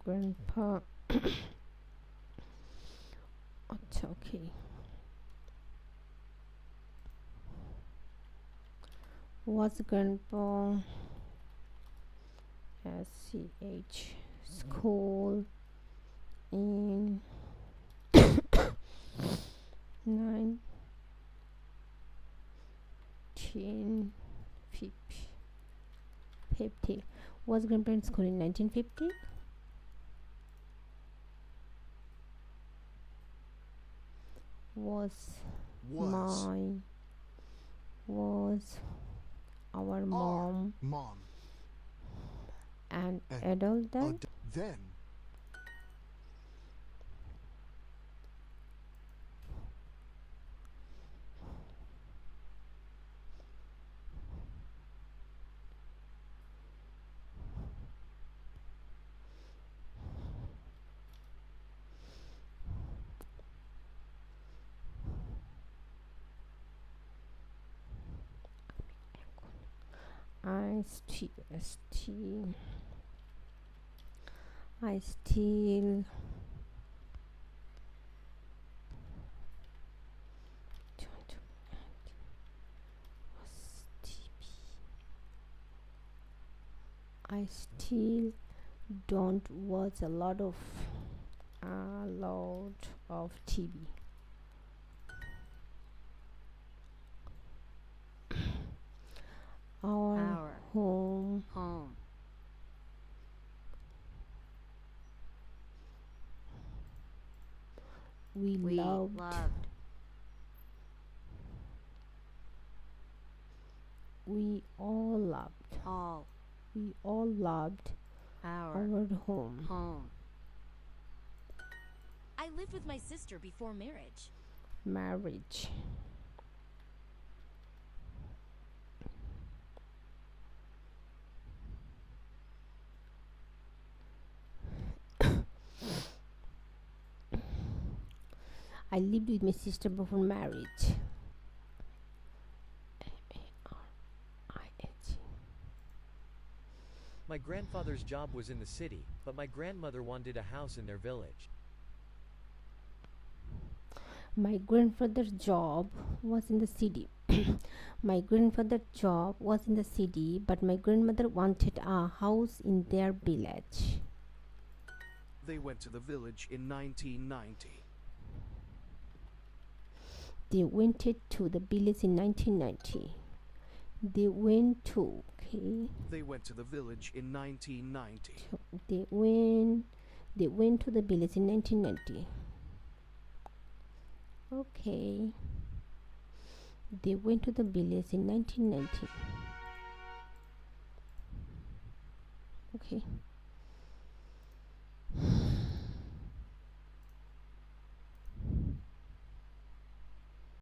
[SPEAKER 2] Grandpa. It's okay. Was Grandpa SCH school in 1950? Was Grandpa in school in 1950? Was our mom an adult then? I still don't watch a lot of TV. Our home we loved we all loved our home.
[SPEAKER 3] I lived with my sister before marriage.
[SPEAKER 2] I lived with my sister before marriage. M-A-R-I-H.
[SPEAKER 1] My grandfather's job was in the city, but my grandmother wanted a house in their village.
[SPEAKER 2] My grandfather's job was in the city. My grandfather's job was in the city, but my grandmother wanted a house in their village.
[SPEAKER 10] They went to the village in 1990.
[SPEAKER 2] They went to the village in 1990. They went to, okay.
[SPEAKER 10] They went to the village in 1990.
[SPEAKER 2] So they went to the village in 1990. Okay. They went to the village in 1990. Okay.